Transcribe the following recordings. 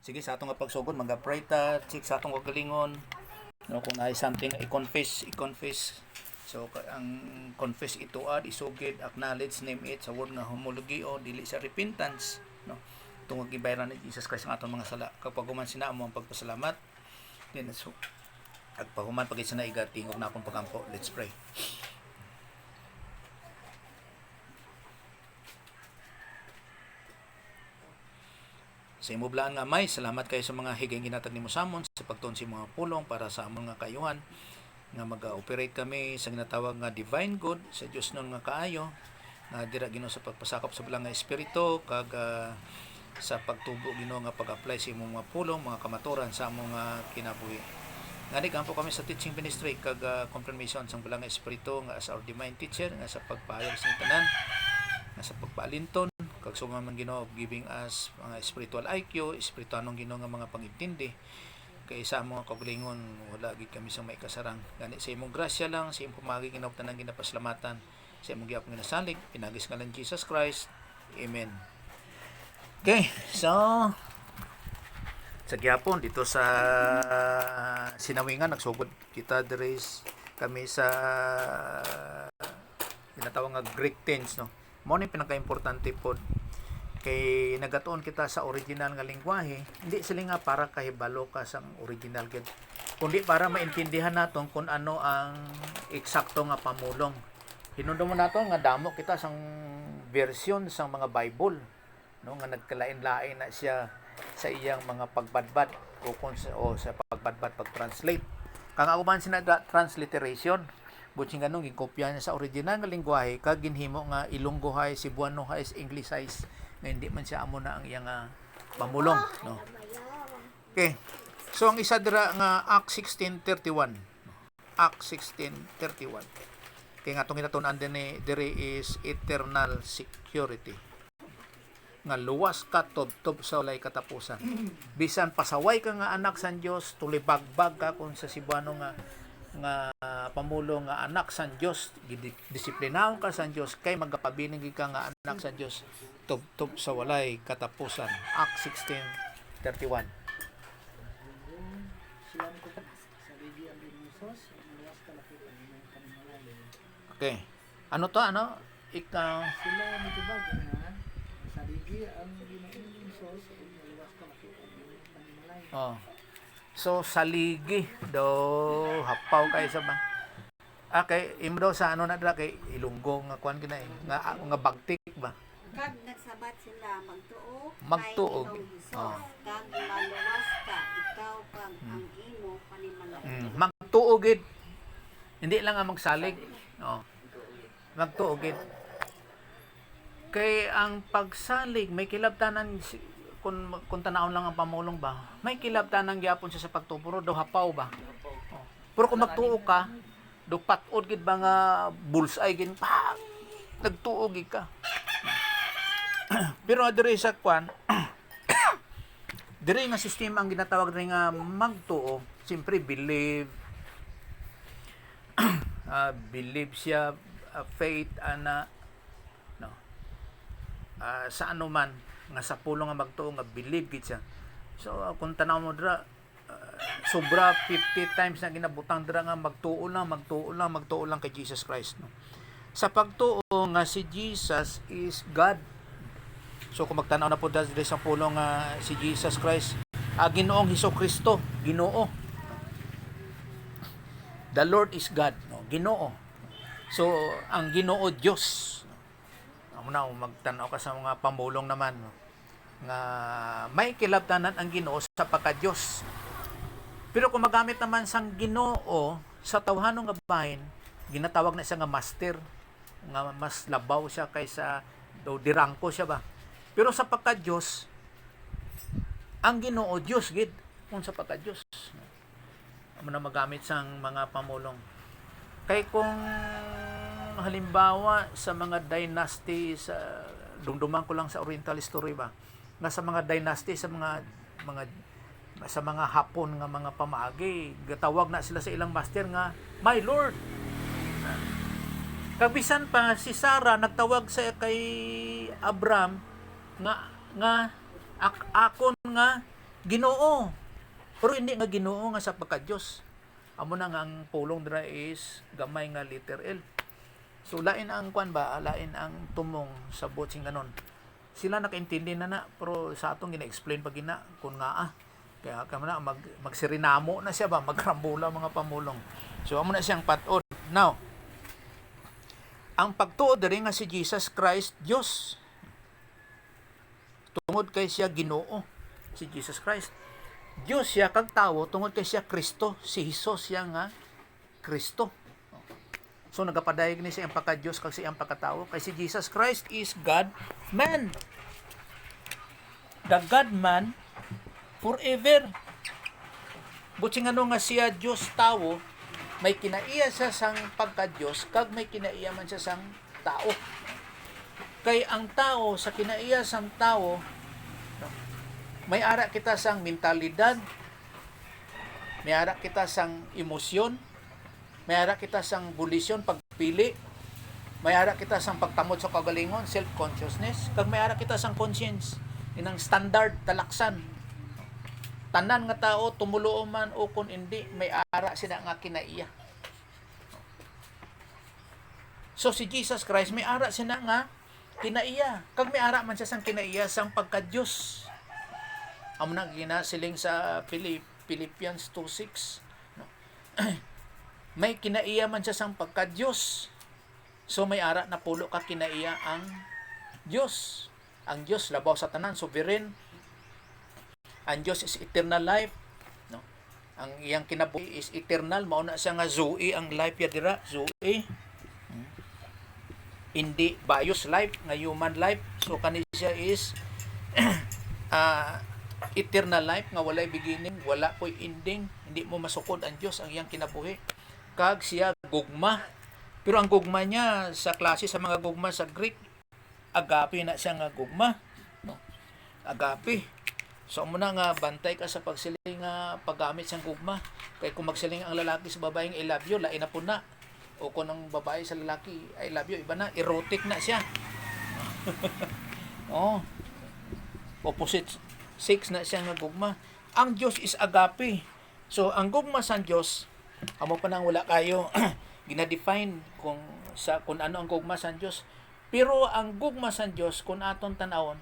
Sige sa atong pagsugod mag-pray ta, check sa atong kagalingon. No, kung ay something i-confess. So ang confess ituad, isugid, acknowledge, name it sa word nga homology o dili sa repentance, no. Tungod gibayaran ni Jesus Christ ang atong mga sala. Kapag human sina amo ang pagpasalamat, then so at paghuman pagit sa naiga tingog na akong pagampo. Let's pray. Sa imublaan nga may, salamat kayo sa mga higayng ginatag nimo samon sa pagtuon sa mga pulong para sa among nga kayuhan nga mag-operate kami sa ginatawag nga divine good sa Dios nun nga kaayo nga dira Ginoo sa pagpasakop sa bilang nga espiritu kag sa pagtubo Ginoo nga pag-apply sa imong mga pulong, mga kamaturan sa among nga kinabuhi. Ngani po kami sa teaching ministry kag confirmation sa bilang nga espiritu nga as our divine teacher nga sa pagpahayag sa tanan nga sa pagpaalinton kag sumaman Ginoo giving us mga spiritual IQ, espirituanong Ginoo nga mga pangintindi kay sa mga kaugalingon wala gid kami sa may kasarang. Gani sa imong grasya lang, sa imong pamagi Ginoo tanang ginapasalamatan, sa imong gihapon ginasalig pinagis ngalan Jesus Christ. Amen. Okay, so sa gihapon dito sa Sinawingan nagsugod kita diri kami sa ginatawag nga Greek tense, no. Mo ni pinaka-importante pod kay nagatuon kita sa original nga lengguwahe, hindi sila nga para kahibalo ka sa original gid, kundi para maintindihan naton kung ano ang eksakto nga pamulong. Hinumdum mo nato nga damo kita sang version sang mga Bible, no, nga nagkalain-lain na siya sa iyang mga pagbadbad o sa pagbadbad pag-translate. Kang ako man sina transliteration, buting ganun gikopya niya sa original nga lengguwahe kag ginhimo nga Ilonggohay, Cebuanohay, Englishized nga hindi man siya amo na ang iyang pamulong, no. Okay. So ang isa dira nga Acts 16:31. Acts 16:31. Kay nga atong ginatun-an din diri is eternal security. Nga luwas ka tob sa walay katapusan. Bisan pasaway ka nga anak sa Dios, tulibagbag ka kung sa Cebuano nga pamulong nga anak sa Dios, disiplinahon ka sa Dios kay magapabiling ka nga anak sa Dios tub sa walay katapusan. Acts 16:31. Okay. Ano to, ano? Ikaw sila mitubag na sa ligi ang ginaing sos ug luwas ka makita ang panimalay. Oh. So saligi do hapaw kay sa ba. Okay, imdo sa ano na dra kay Ilonggo nga kuan kina nga bagtik ba. Kag nagsabat sila Magtuog. Oh. Kag maluwas ka ikaw kag ang imo panimalay. Magtuog gid. Hindi lang nga magsalig. Oh. Magtuog gid. Kay ang pagsalig may kilabtanan kung tanawon lang ang pamulong ba, may kilabtanan gyapon siya sa pagtupuro do hapaw ba. Oh. Pero kung magtuo ka, do patod gid ba nga bullseye gid pa nagtuo gid ka. Pero diri sa kwan diri nga sistema ang ginatawag diri nga magtuo, siyempre believe believe siya, faith ana no. Sa ano man nga sa pulong nga magtuo nga believe gid siya. So kung tanaw mo dira sobra 50 times na ginabutang dira nga magtuo lang kay Jesus Christ, no. Sa pagtuo nga si Jesus is God. So kung magtanaw na po diri sa pulong nga si Jesus Christ, Ginoong Hesukristo, Ginoo. The Lord is God, no, Ginoo. So ang Ginoo Dios. Amo na magtanaw ka sa mga pamulong naman, no, nga may kilabtanan ang Ginoo sa pagka-Dios. Pero kung magamit naman sang Ginoo sa tawhanong nga bahin, ginatawag na siya nga master, nga mas labaw siya kaysa do dirangko siya ba. Pero sa pagka-Dios, ang Ginoo Dios gid kung sa pagka-Dios. Amo na magamit sang mga pamulong. Kay kung halimbawa sa mga dynasty sa dumduman ko lang sa Oriental history ba, nga sa mga dynasty sa mga Hapon nga mga pamaagi, gatawag na sila sa ilang master nga my lord. Kabisan pa si Sarah nagtawag sa kay Abraham nga akon nga Ginoo. Pero hindi nga Ginoo nga sa pagka-Dios. Amo na nga ang pulong dira is gamay nga letter L. So lain ang kwan ba, lain ang tumong sa botsing ganon. Sila nakaintindi na pero sa atong gina-explain pag gina kun nga kaya kamo na magsirinamo na siya ba, magrambula mga pamulong. So amo na siyang patod. Now, ang pagtuo diri nga si Jesus Christ Dios. Tungod kay siya Ginoo, si Jesus Christ. Dios siya kag tawo tungod kay siya Kristo, si Hesus siya nga Kristo. So nagapadayag ni siya ang pagka-Dios kag siya ang pagkatawo kay si Jesus Christ is God man. The God man forever. Buti nga nga siya Dios tawo, may kinaiya siya sang pagka-Dios kag may kinaiya man siya sang tao. Kay ang tao sa kinaiya sang tao, may ara kita sang mentalidad, may ara kita sang emosyon, may ara kita sang bulisyon, pagpili, may ara kita sang pagtamod sa kagalingon, self-consciousness, kag may ara kita sang conscience, inang standard talaksan. Tanan nga tao, tumulo man o kung hindi, may ara sila nga kinaiya. So si Jesus Christ, may ara sila nga kinaiya. Kag may ara man siya sang kinaiya sang pagka-Diyos. Amo na ginasiling sa Philippians 2:6. No? May kinaiya man siya sang pagka-Diyos. So may ara na pulo ka kinaiya ang Diyos. Ang Diyos labaw sa tanan, sovereign. Ang Diyos is eternal life. No? Ang iyang kinabuhi is eternal. Mauna siya nga Zoe, ang life ya dira. Zoe. Hindi bios life, nga human life. So kani siya is eternal life, nga walay beginning, wala ko'y ending. Hindi mo masukod ang Diyos, ang iyang kinabuhi. Kag siya gugma. Pero ang gugma niya sa klase sa mga gugma sa Greek, agape na siya nga gugma. No? Agape. So mo na nga bantay ka sa pagsiling nga paggamit sang gugma. Kay kung magsiling ang lalaki sa babaeng I love you, lain na po na. O kung ang babae sa lalaki I love you, iba na, erotic na siya. Oh. Opposite sex na siya nga gugma. Ang Diyos is agape. So ang gugma sa Diyos, amo pa nang wala kayo ginadefine kung ano ang gugma sa Diyos. Pero ang gugma sa Diyos, kung atong tanawon,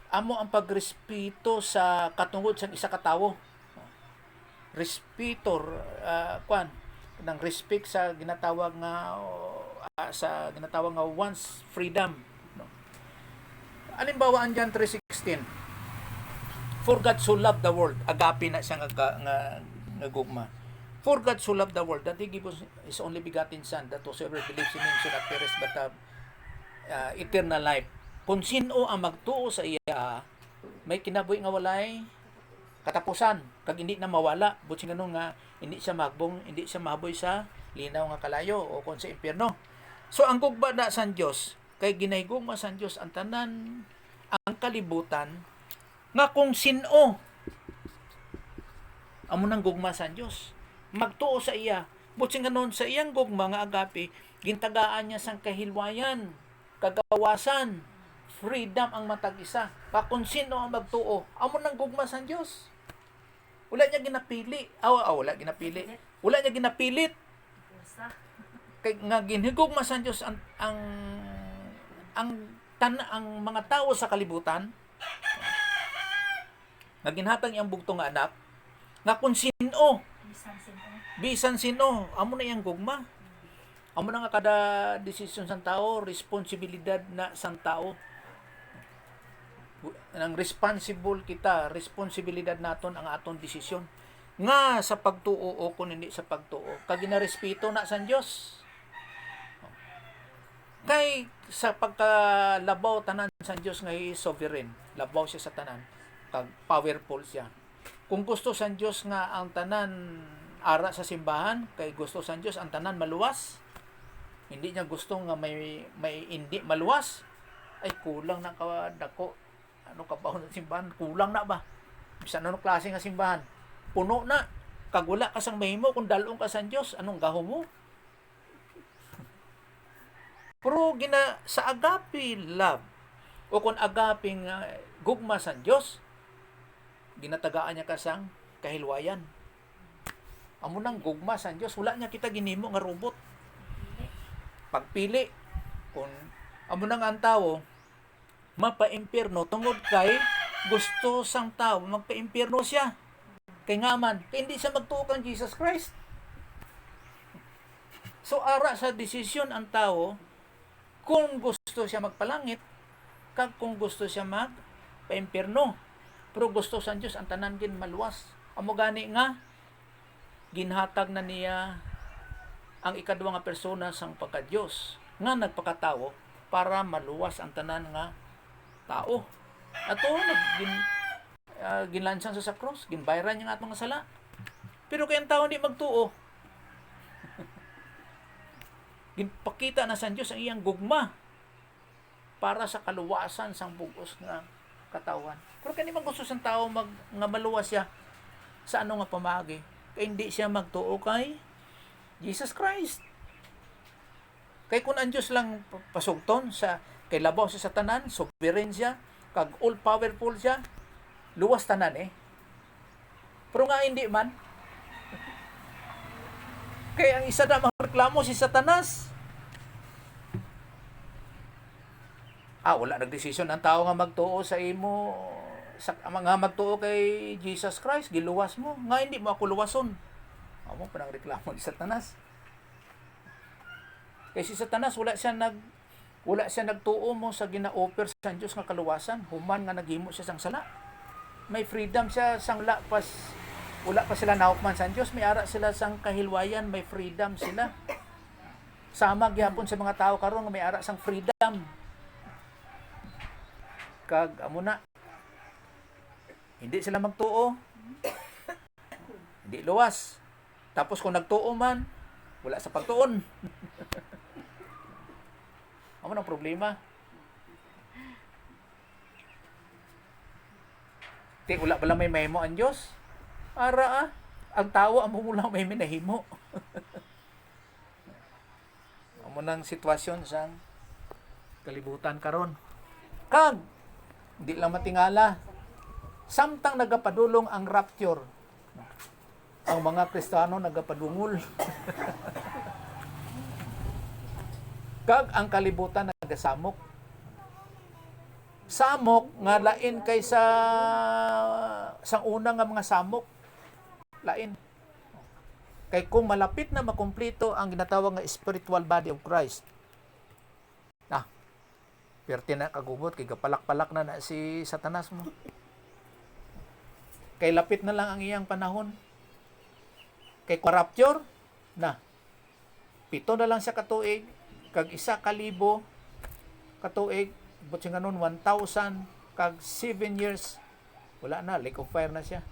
amo ang pagrespeto sa katungod sa isa ka tawo. Respetor, ng respect sa ginatawag nga one's freedom. No? Halimbawa ang John 3:16. For God so loved the world, agape na siya nga gugma. For God so loved the world that He gave His only begotten Son, that whosoever believes in Him should not perish but have eternal life. Kung sino ang magtuo sa iya, may kinabuhi nga walay katapusan, kag hindi na mawala, buti nga nga hindi siya magbong, hindi siya mahaboy sa linaw nga kalayo o kung sa impyerno. So ang gugma na sa Dios, kay ginahigugma sa Dios ang tanan, ang kalibutan, nga kung sino amo nang gugma sa Dios, magtuo sa iya, buti nga nun sa iyang gugma nga agape, gintagaan niya sang kahilwayan, kagawasan, freedom ang matag isa. Kung sino ang magtuo, amo nang gugma sa Dios. Wala niya ginapili. Wala ginapili. Wala niya ginapilit. Kay nga ginhigugma sa Dios ang mga tao sa kalibutan. Nga ginhatag iyang bugtong nga anak, nga kung sino, bisan sino, amo na iyang gugma. Amo na nga kada desisyon sang tao, responsibilidad na sang tao. Nang responsible kita, responsibilidad naton ang aton desisyon nga sa pagtuo o kung hindi sa pagtuo, kag ginarespeto na sa Dios. Kay sa pagkalabaw tanan sa Dios nga He is sovereign, labaw siya sa tanan, kag powerful siya. Kung gusto sa Dios nga ang tanan ara sa simbahan, kay gusto sa Dios ang tanan maluwas, hindi niya gusto nga may hindi maluwas, ay kulang na kadako. Ano ka ba ng simbahan? Kulang na ba? Bisan ano klase nga simbahan? Puno na. Kag wala ka sang mahimo kung dalong ka sa Dios, anong gaho mo? Pero sa agape love o kung agape nga gugma sa Dios, ginatagaan niya kasang kahilwayan. Amo nang gugma sa Dios, wala niya kita ginimo nga robot. Pagpili kung amo nang ang tawo mapa-impyerno tungod kay gusto sang tao magpa-impyerno siya. Kay ngaman, kay hindi siya magtuo kang Jesus Christ. So ara sa desisyon ang tao kung gusto siya magpalangit kag kung gusto siya magpa-impyerno. Pero gusto sa Dios ang tanan gin maluwas. Amo gani nga ginhatag na niya ang ikaduha nga persona sang pagka-Dios nga nagpakatao para maluwas ang tanan nga tao. Ato ginlansang sa cross, ginbayran niya nga atong sala. Pero kay ang tao hindi magtuo, ginpakita na sa Dios ang iyang gugma para sa kaluwasan sang bugos nga katawan. Pero kani man gusto sang tao nga maluwas siya sa ano nga pamagi, kay hindi siya magtuo kay Jesus Christ. Kay kung ang Diyos lang pasugton sa kay labaw sa tanan, sovereign siya, kag all powerful siya, luwas tanan Pero nga hindi man. Kay ang isa na magreklamo si Satanas. Wala nagdesisyon ang tao nga magtuo sa imo, sa mga magtuo kay Jesus Christ, giluwas mo. Nga hindi mo ako luwason. Amo pa nang reklamo ni Satanas. Kay si Satanas wala siya nagtuo mo sa gina-offer sa Dios nga kaluwasan, human nga naghimo siya sang sala. May freedom siya sang wala pa sila naukman sa Dios, may ara sila sang kahilwayan, may freedom sila. Sama gyapon sa mga tao karon nga may ara sang freedom. Kag amo na hindi sila magtuo, hindi luwas. Tapos kung nagtuo man, wala sa pagtuon. Ano ang problema? Wala pala may mahimo ang Diyos. Ara ang tao amo mo lang may minahimo. Amo nang sitwasyon sa kalibutan karon. Kag di lang matingala, samtang nagapadulong ang rapture, ang mga Kristiyano nagapadungol. Kag ang kalibutan nagasamok. Samok nga lain kaysa sang una nga mga samok. Lain. Kay kung malapit na makumpleto ang ginatawag nga spiritual body of Christ. Perte na kagubot, kay gapalak-palak na si Satanas mo. Kay lapit na lang ang iyang panahon. Kay rapture, 7 na lang siya katuig, kag 1,000 katuig, but siya ganun 1,000, kag 7 years, wala na, lake of fire na siya.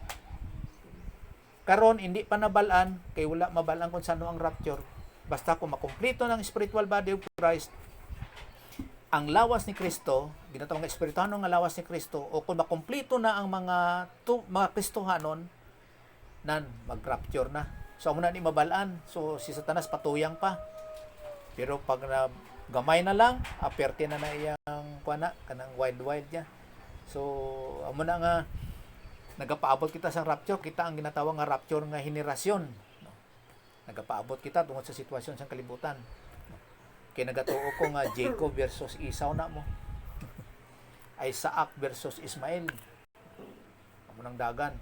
Karon hindi pa nabalaan, kay wala mabalaan kung sano ang rapture. Basta kung makumpleto ng spiritual body of Christ, ang lawas ni Kristo, ginatawag nga espirituhanon nga lawas ni Kristo, o kung makumpleto na ang mga Kristohanon, mag-rapture na. So, amo na ni mabalaan. So, si Satanas patuyang pa. Pero pag gamay na lang, aperte na iyang kanang wild niya. So, amo na nga nagapaabot kita sa rapture, kita ang ginatawag nga rapture nga henerasyon. Nagapaabot kita tungod sa sitwasyon sa kalibutan. Kaya nagatuo ko nga Jacob versus Esau na mo. Isaac versus Ismael. Amo nang dagan.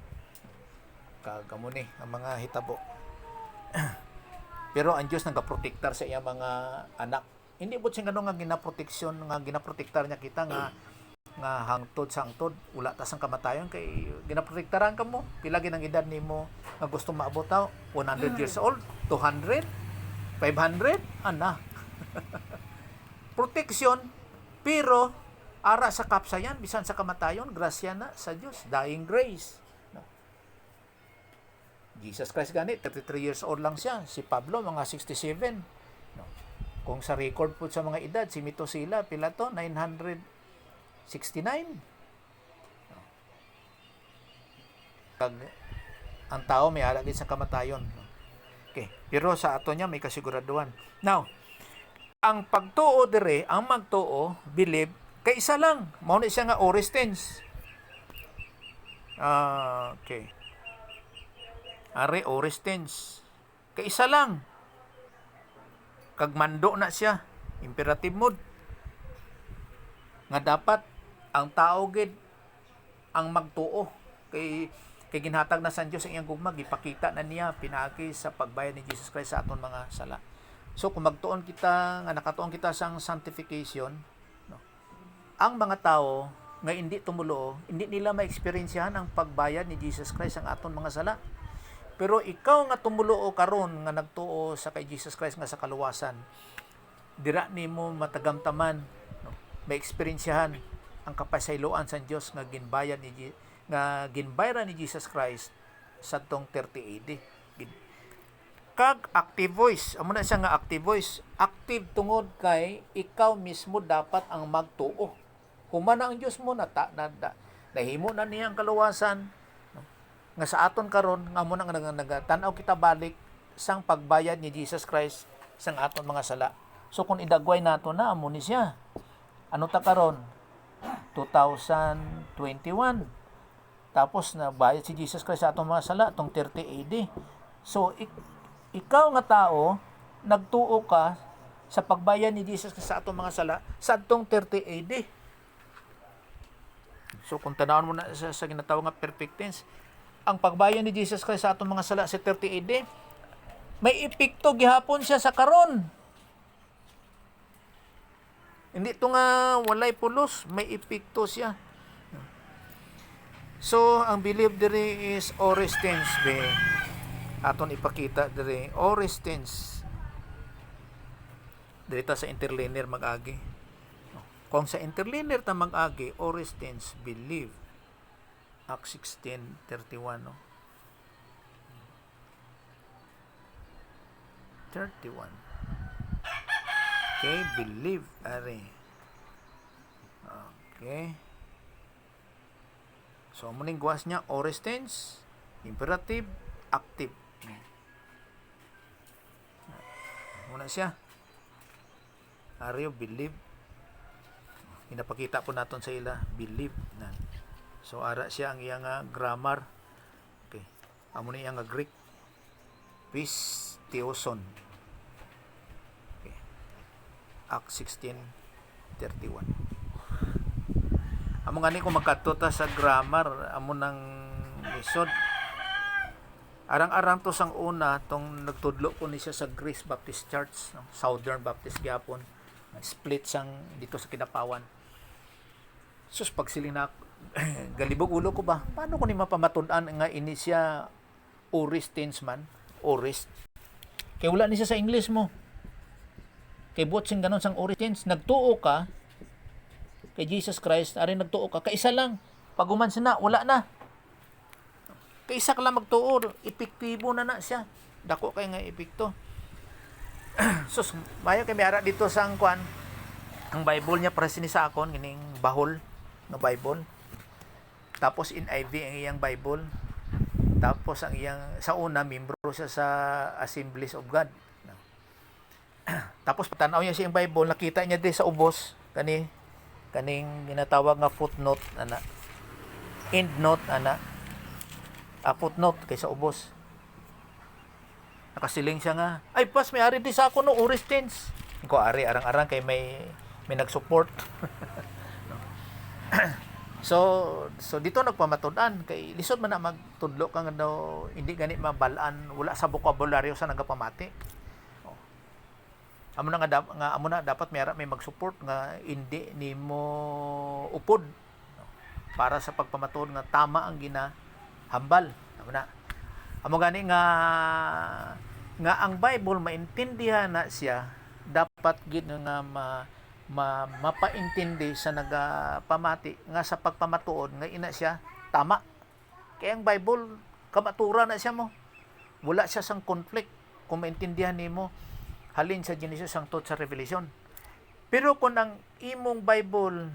Kagamo ni ang mga hitabo. Pero ang Diyos nagaprotektar sa iyang mga anak. Hindi po siya nga ginaproteksyon, nga ginaprotektar niya kita nga hangtod sa hangtod. Wala ta sang kamatayon kay ginaprotektaran ka mo. Pila gid ang edad nimo nga gusto maabot 100 years old, 200, 500, ana. Proteksyon, pero ara sa kapsayan, bisan sa kamatayon, grasya na sa Diyos, dying grace. Jesus Christ gani, 33 years old lang siya. Si Pablo, mga 67. Kung sa record po sa mga edad, si Methuselah, pila to? 969. Kag ang tao may ara gid sa kamatayon. Okay, pero sa ato niya may kasiguraduhan. Now, ang pagtuo dire, ang magtuo, believe, kay isa lang. Mao ni siya nga Oristens. Okay. Are Oristens. Kaisa lang. Kag mando na siya. Imperative mood. Nga dapat ang tao gid ang magtuo kay ginhatag na sa Dios ang iyang gugma, gipakita na niya pinaagi sa pagbayad ni Jesus Christ sa aton mga sala. So kung magtuon kita nga nakatuon kita sa sanctification, no, ang mga tao nga hindi tumulo, hindi nila ma-experiencehan ang pagbayad ni Jesus Christ ang aton mga sala. Pero ikaw nga tumulo karon nga nagtuo sa kay Jesus Christ nga sa kaluwasan, dira nimo matagamtaman, no, ma-experiencehan ang kapasayloan sa Dios nga ginbayad nga ginbayran ni Jesus Christ sa tong 30 AD. Kag active voice, amo na siya nga active voice. Active tungod kay ikaw mismo dapat ang magtuo. Human ang Dios mo nahimo na niya ang kaluwasan, no? Nga sa aton karon nga mo nang nagatan-aw kita balik sang pagbayad ni Jesus Christ sang aton mga sala. So kung idagway nato na amo ni siya. Ano ta karon? 2021. Tapos na bayad si Jesus Christ sa atong mga sala tong 30 AD. So ikaw nga tao nagtuo ka sa pagbayad ni Jesus Christ sa atong mga sala sa atong 30 AD. So kung tanawon mo na sa ginatawag nga perfect tense, ang pagbayad ni Jesus Christ sa atong mga sala sa 30 AD, may epekto gihapon siya sa karon. Hindi ito nga walay pulos, may epekto siya. So, ang belief diri is Oristens be. Aton ipakita diri Oristens. Diri ta sa interlinear mag-agi. Kung sa interlinear ta mag-agi, Oristens believe. Acts 16:31, no? 31. Okay, believe are. Okay. So, muning guwas niya, Oristens, imperative, active. Muna siya. Are you believe? Pinapakita po natin sa ila, believe. So, ara siya ang iyang grammar. Okay. Amo na iyang Greek. Pisteoson. Okay. Acts 16:31. Amo nga ni kung magkatuta sa grammar, amo nang lisod. Arang-arang to sang una, tong nagtudlo ko ni siya sa Grace Baptist Church, no? Southern Baptist gyapon. Split sang dito sa Kidapawan. Sus, pag siling na galibog ulo ko ba? Paano ko ni mapamatud-an nga ini siya Oristens man? Orist. Kaya wala ni siya sa English mo. Kay buot sing ganon sang Oristens, nagtuo ka kay Jesus Christ, ari nagtuo ka, kaisa lang. Pag umansa na, wala na. Kaisa ka lang magtuo, epektibo na siya. Dako kay nga epekto. Sus, mayo kay may ara dito sa ang kwan, ang Bible niya para sini sa akon, gining bahol na Bible. Tapos in IV ang iyang Bible. Tapos ang iyang, sa una, membro siya sa Assemblies of God. Tapos patanaw niya siyang Bible, nakita niya din sa ubos, kaning ginatawag nga footnote ana, endnote ana, footnote kay sa ubos. Nakasiling siya nga, ay pas may ari di sa ako no Oristens. Ko ari arang-arang kay may nag-support. so dito nagpamatud-an kay lisod man na magtudlo ka nga daw hindi gani mabalaan, wala sa bokabularyo sa nagapamati. Amo na dapat may mag-support nga hindi nimo upod, no? Para sa pagpamatud nga tama ang ginahambal. Amo gani nga ang Bible maintindihan na siya, dapat gid nga mapaintindi sa nagapamati nga sa pagpamatuod nga ina siya tama. Kaya ang Bible kamatura na siya mo. Wala siya sang conflict kung maintindihan nimo halin sa Genesis hangtod sa Revelation. Pero kung ang imong Bible,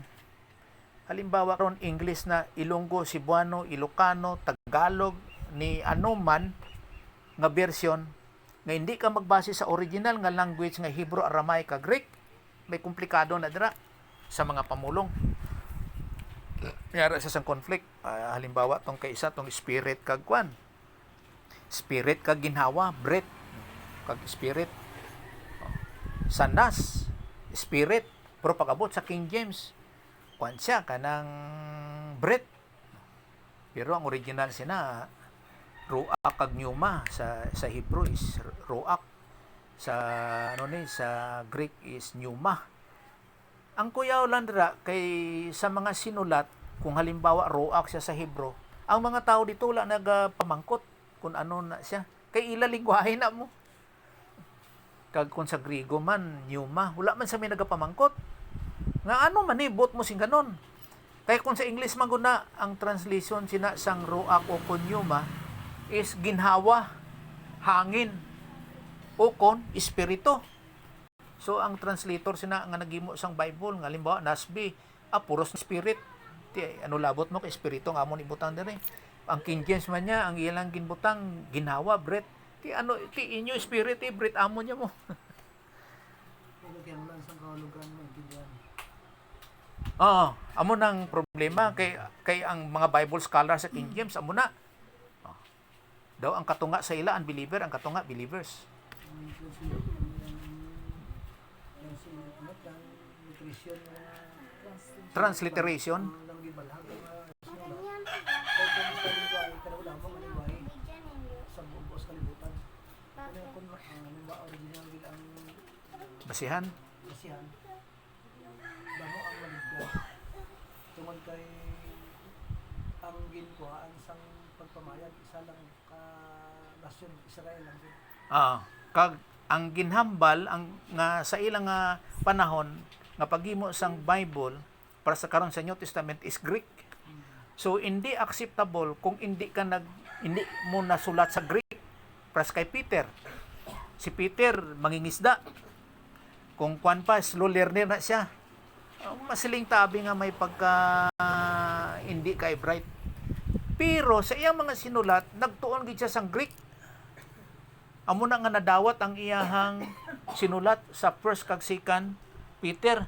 halimbawa ron English na Ilonggo, Cebuano, Ilocano, Tagalog, ni anuman nga version, nga hindi ka magbase sa original nga language nga Hebrew, Aramaic, Greek, may komplikado na dira sa mga pamulong. Yara sa sang conflict, halimbawa tong kaisa tong spirit kag kwan. Spirit kag ginhawa, breath kag spirit. Sanas, spirit, pero pag-abot sa King James, kwan siya kanang breath. Pero ang original sina ruach kag pneuma sa Hebrew is ruach. Sa sa Greek is pneuma. Ang kuyaw landra kay sa mga sinulat kung halimbawa ruach siya sa Hebrew, ang mga tao dito wala nagapamangkot kung ano na siya. Kay ila lingwahe na mo. Kag kung sa Griego man pneuma, wala man sa may nagapamangkot. Nga ano manibot mo sing ganon. Kaya kung sa English man guna ang translation sina sang ruach o pneuma is ginhawa, hangin, o kon espiritu. So ang translator sina nga nagimo sang Bible nga halimbawa Nasby, puros spirit. Ti ano labot mo kay espiritu nga amon ibutang diri. Ang King James man niya ang ilang ginbutang ginhawa, breath. Ti ano ti inyo spirit breath amon niya mo. Pero kaya lang sa kahulugan mo, intindihan. Amo nang problema kay ang mga Bible scholar sa King James amo na. Daw ang katunga sa ila unbeliever, ang katunga believers. Transliteration. Basihan. Damo ang maligdas. Tungod kay ang ginkuhaan sang pagpamayag isa lang ka nasyon Israel lang din. Kag ang ginhambal ang nga sa ilang nga panahon nga paghimo sang Bible para sa karon sa New Testament is Greek. So hindi acceptable kung hindi mo nasulat sa Greek. Para kay Peter. Si Peter mangingisda. Kung kwan pa slow learner na siya. Masiling tabi nga may pagka hindi kay bright. Pero sa iyang mga sinulat nagtuon gid siya sang Greek. Amo na nga nadawat ang iyahang sinulat sa 1 kag 2 Peter.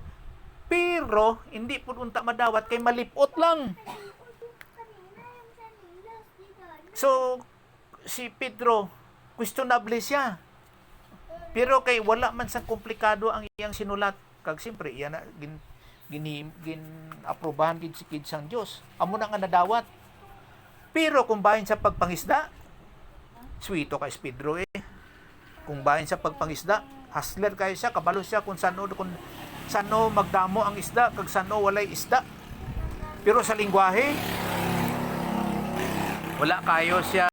Pero hindi pud unta madawat kay malipot lang. So si Pedro questionable siya. Pero kay wala man sa komplikado ang iyang sinulat. Kag siyempre iyan na gin aprobahan gid si kid sang Dios. Amo na nga nadawat. Pero kung bahin sa pagpangisda, sweeto kay Pedro Kung bahin sa pagpangisda, hustler kayo siya, kabalo siya kung sano magdamo ang isda, kag sano walay isda. Pero sa lingwahe, wala kayo siya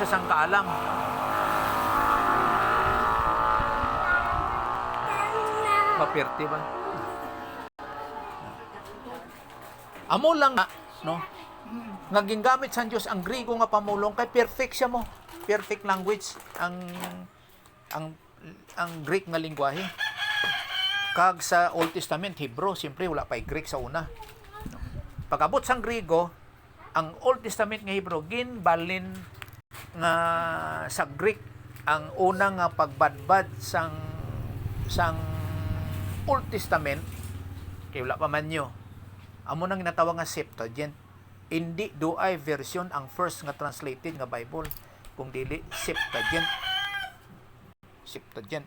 sang kaalam. Mapirti ba? Amo lang nga, no? Nga gingamit sa Dios ang Griego nga pamulong kay perfect siya mo. Perfect language ang Greek nga lingwahe. Kag sa Old Testament Hebrew, siyempre wala pa Greek sa una. Pag-abot sang Griego, ang Old Testament nga Hebrew ginbalin nga sa Greek ang unang nga pagbadbad sang Old Testament kay wala pa man nyo. Amo nang ginatawag nga Septuagint. Hindi duay version ang first nga translated nga Bible, kung dili Septuagint.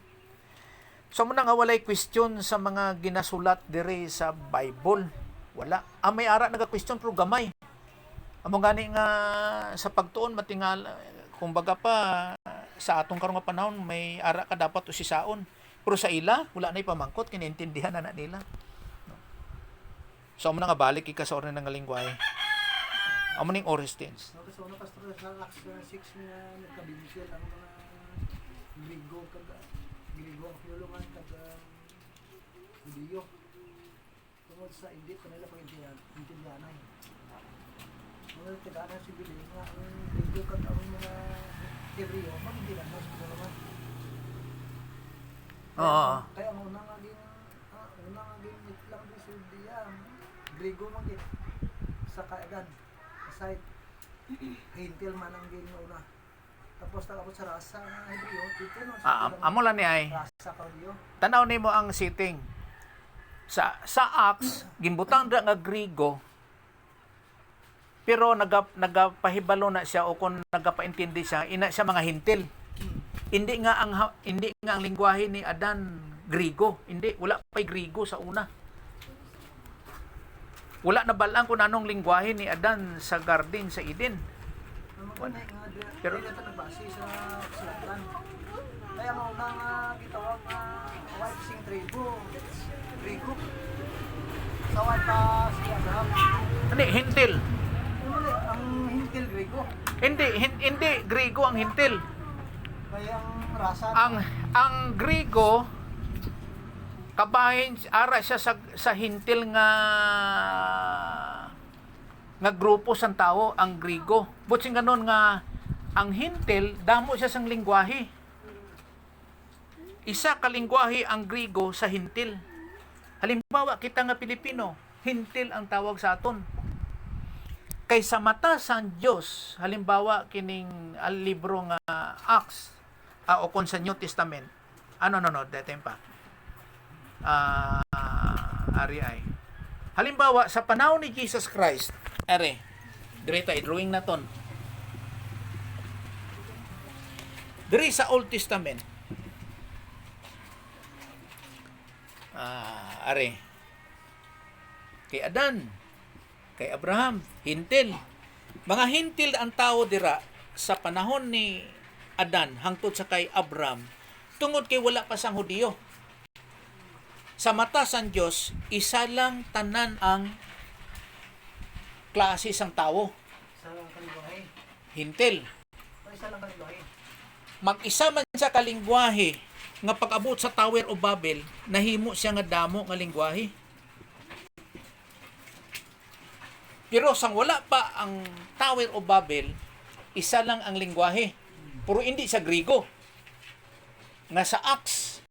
So mo nga walay question sa mga ginasulat dire sa Bible. Wala. Ang may ara naga-question pero gamay. Amo gani nga sa pagtuon matingal kumbaga pa sa atong karong nga panahon may ara ka dapat usisaon. Pero sa ila wala na ipamangkot kinintindihan na nila. So amo nga balik ika sa oras nga lingwahe. Amo ning Oristines. So kasi una pastor sa Acts 6 nga nagkabigil ang mga Griego ang pinulungan kag Judio. Tungod sa hindi pa nila pag-intindihan ay. Mga tigana si Billy nga ang Griego kag ang mga Hebreo mag-intindihan sa pinulungan. Kaya ang unang naging itlang di Sudia Griego magit sa kaagad aside hintil man ang ginauna tapos takapot sa rasa ng Hebreo dito no Amo lang ni ay rasa Claudio tanaw nimo ang setting Sa Acts gimbutang dra nga Griego, pero nagapahibalo na siya o kung nagapaintindi siya, ina siya mga hintil. Hindi nga ang lengguwahe ni Adan Griego. Hindi, wala pa'y Griego sa una. Wala na balang kung anong lengguwahe ni Adan sa garden sa Eden. Pero ito nagbase sa kasulatan. Kaya mo nang gitawag white sing tribo. Grigo. Sawat pa si Abraham. Hindi, hintil. Ang hintil Grigo. Hindi Griego ang hintil. Kaya ang rasa Ang Griego kabahin ara siya sa hintil nga grupo sang tao ang Griego. Butsing ganon nga ang hintil damo siya sang lengguwahe. Isa ka lengguwahe ang Griego sa hintil. Halimbawa kita nga Pilipino, hintil ang tawag sa aton. Kay sa mata sang Dios, halimbawa kining libro nga Acts o kon sa New Testament. Dating pa. Ari ay. Halimbawa sa panahon ni Jesus Christ, direta i-drawing na ton. Diri sa Old Testament. Kay Adan, kay Abraham, hintil. Mga hintil ang tao dira sa panahon ni Adan hangtod sa kay Abraham, tungod kay wala pa sang Hudiyo. Sa mata sang Dios, isa lang tanan ang klase sang tao. sa kalingwahe. Hintil. Isa lang kalingwahe. Mag-isa man sa kalingwahe nga pag-abot sa Tower of Babel, nahimo siya nga damo nga lingwahe. Pero sang wala pa ang Tower of Babel, isa lang ang lingwahe. Pero hindi sa Griego. Nga sa Acts.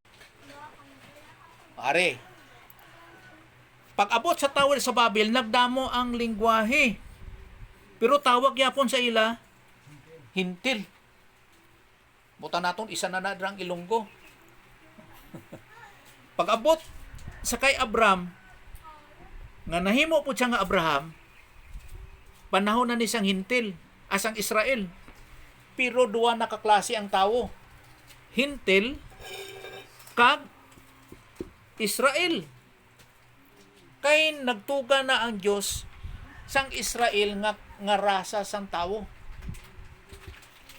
Pag-abot sa Tower sa Babel, nagdamo ang lingwahe. Pero tawag yapon sa ila, hintil. Buta naton isa na nadrang Ilonggo. Pag-abot sa kay Abraham, nga nahimo po siya nga Abraham, panahon na ni siyang hintil, asang Israel. Pero duwa na kaklase ang tao. Hintil, kag Israel. Kay nagtuga na ang Dios sang Israel nga rasa sang tao.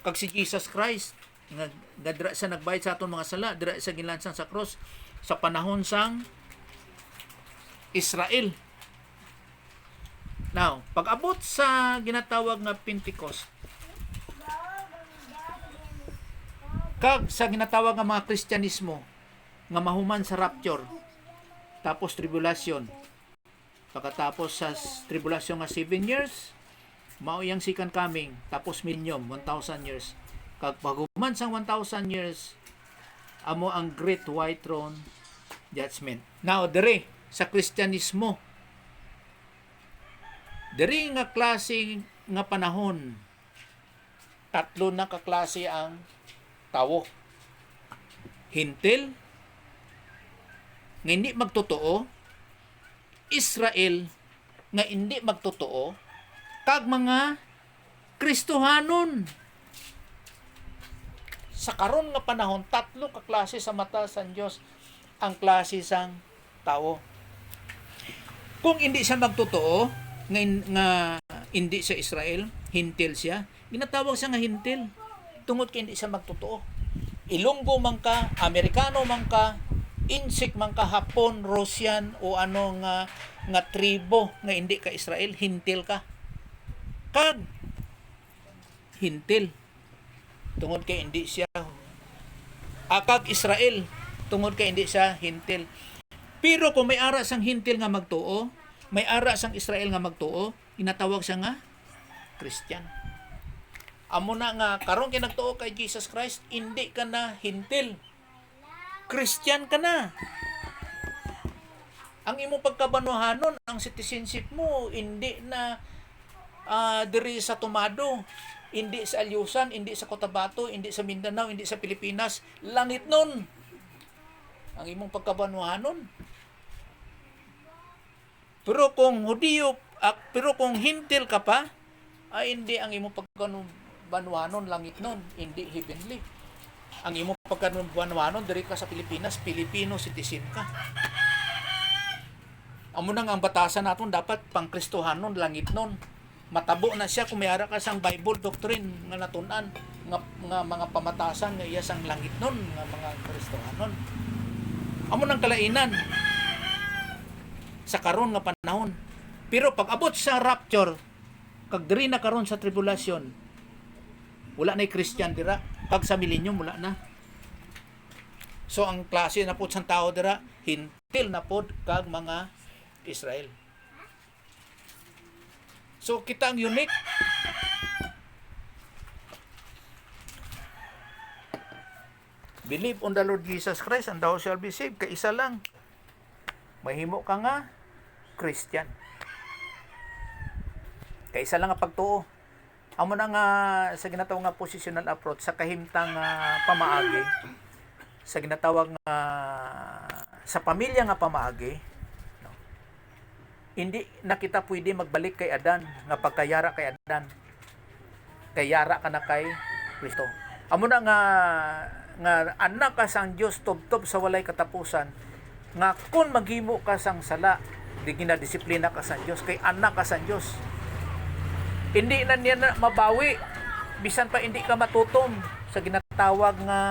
Kag si Jesus Christ nga dira sa nagbayad sa aton mga sala, dira sa ginlansang sa cross sa panahon sang Israel. Now, pag-abot sa ginatawag nga Pentecost, kag sa ginatawag nga mga Kristyanismo nga mahuman sa rapture, tapos tribulation, pagkatapos sa tribulation nga 7 years, mao yang second coming, tapos millennium 1,000 years, kag paghuman sang 1,000 years, amo ang great white throne judgment. Now dere sa Kristyanismo, dere nga klase nga panahon, tatlo na kaklase ang tao. Hintil nga hindi magtotoo, Israel nga hindi magtotoo, kag mga Kristohanon. Sa karon nga panahon, tatlo ka klase sa mata sa Dios ang klase sang tao. Kung hindi siya magtotoo, nga hindi siya Israel, hintil siya, ginatawag siya nga hintil. Tungod kay hindi siya magtotoo. Ilonggo man ka, Amerikano man ka, Insik man ka, Hapon, Russian o ano nga tribo nga hindi ka Israel, hintil ka. Kag hintil tungod kay hindi siya kag Israel tungod kay hindi siya hintil. Pero kung may ara sang hintil nga magtuo, may ara sang Israel nga magtuo, inatawag siya nga Christian. Amo na nga karon kay nagtuo kay Jesus Christ, hindi ka na hintil, Christian ka na. Ang imong pagkabanuhanon, ang citizenship mo, hindi na diri sa Tomado, hindi sa Alyusan, hindi sa Cotabato, hindi sa Mindanao, hindi sa Pilipinas. Langit nun ang imong pagkabanuhanon. Pero kung Hudiyo, pero kung Hintil ka pa, ay hindi ang imo pagkanubanuanon langit nun, hindi heavenly. Ang imo pagkanubanuanon diri ka sa Pilipinas, Filipino citizen ka. Amo nang ang batasan naton dapat pang Kristohanon langit nun. Matabo na siya kung may ara ka sang Bible doctrine nga natun-an nga mga pamatasan nga iya sang langit nun nga mga Kristohanon. Amo nang kalainan sa karon nga panahon. Pero pag abot sa rapture, kag diri na karon sa tribulation, wala na Christian dira. Pag sa millennium wala na. So ang klase na pud sang tao dira, hintil na pod kag mga Israel. So kita ang unique. Believe on the Lord Jesus Christ and thou shall be saved. Kaisa lang. Mahimo ka nga Christian. Kaisa lang nga pagtuo. Amo na nga sa ginatawag nga positional approach sa kahimtang pamaagi, sa ginatawag nga sa pamilya nga pamaagi, no? Hindi na kita pwede magbalik kay Adan nga pagkayara kay Adan. Kayara ka na kay Kristo. Amo na nga anak ka sang Dios tubtob sa walay katapusan, nga kung maghimo ka sang sala, di ginadisiplina ka sa Dios kay anak ka sa Dios. Hindi na niya na mabawi bisan pa hindi ka matutom sa ginatawag nga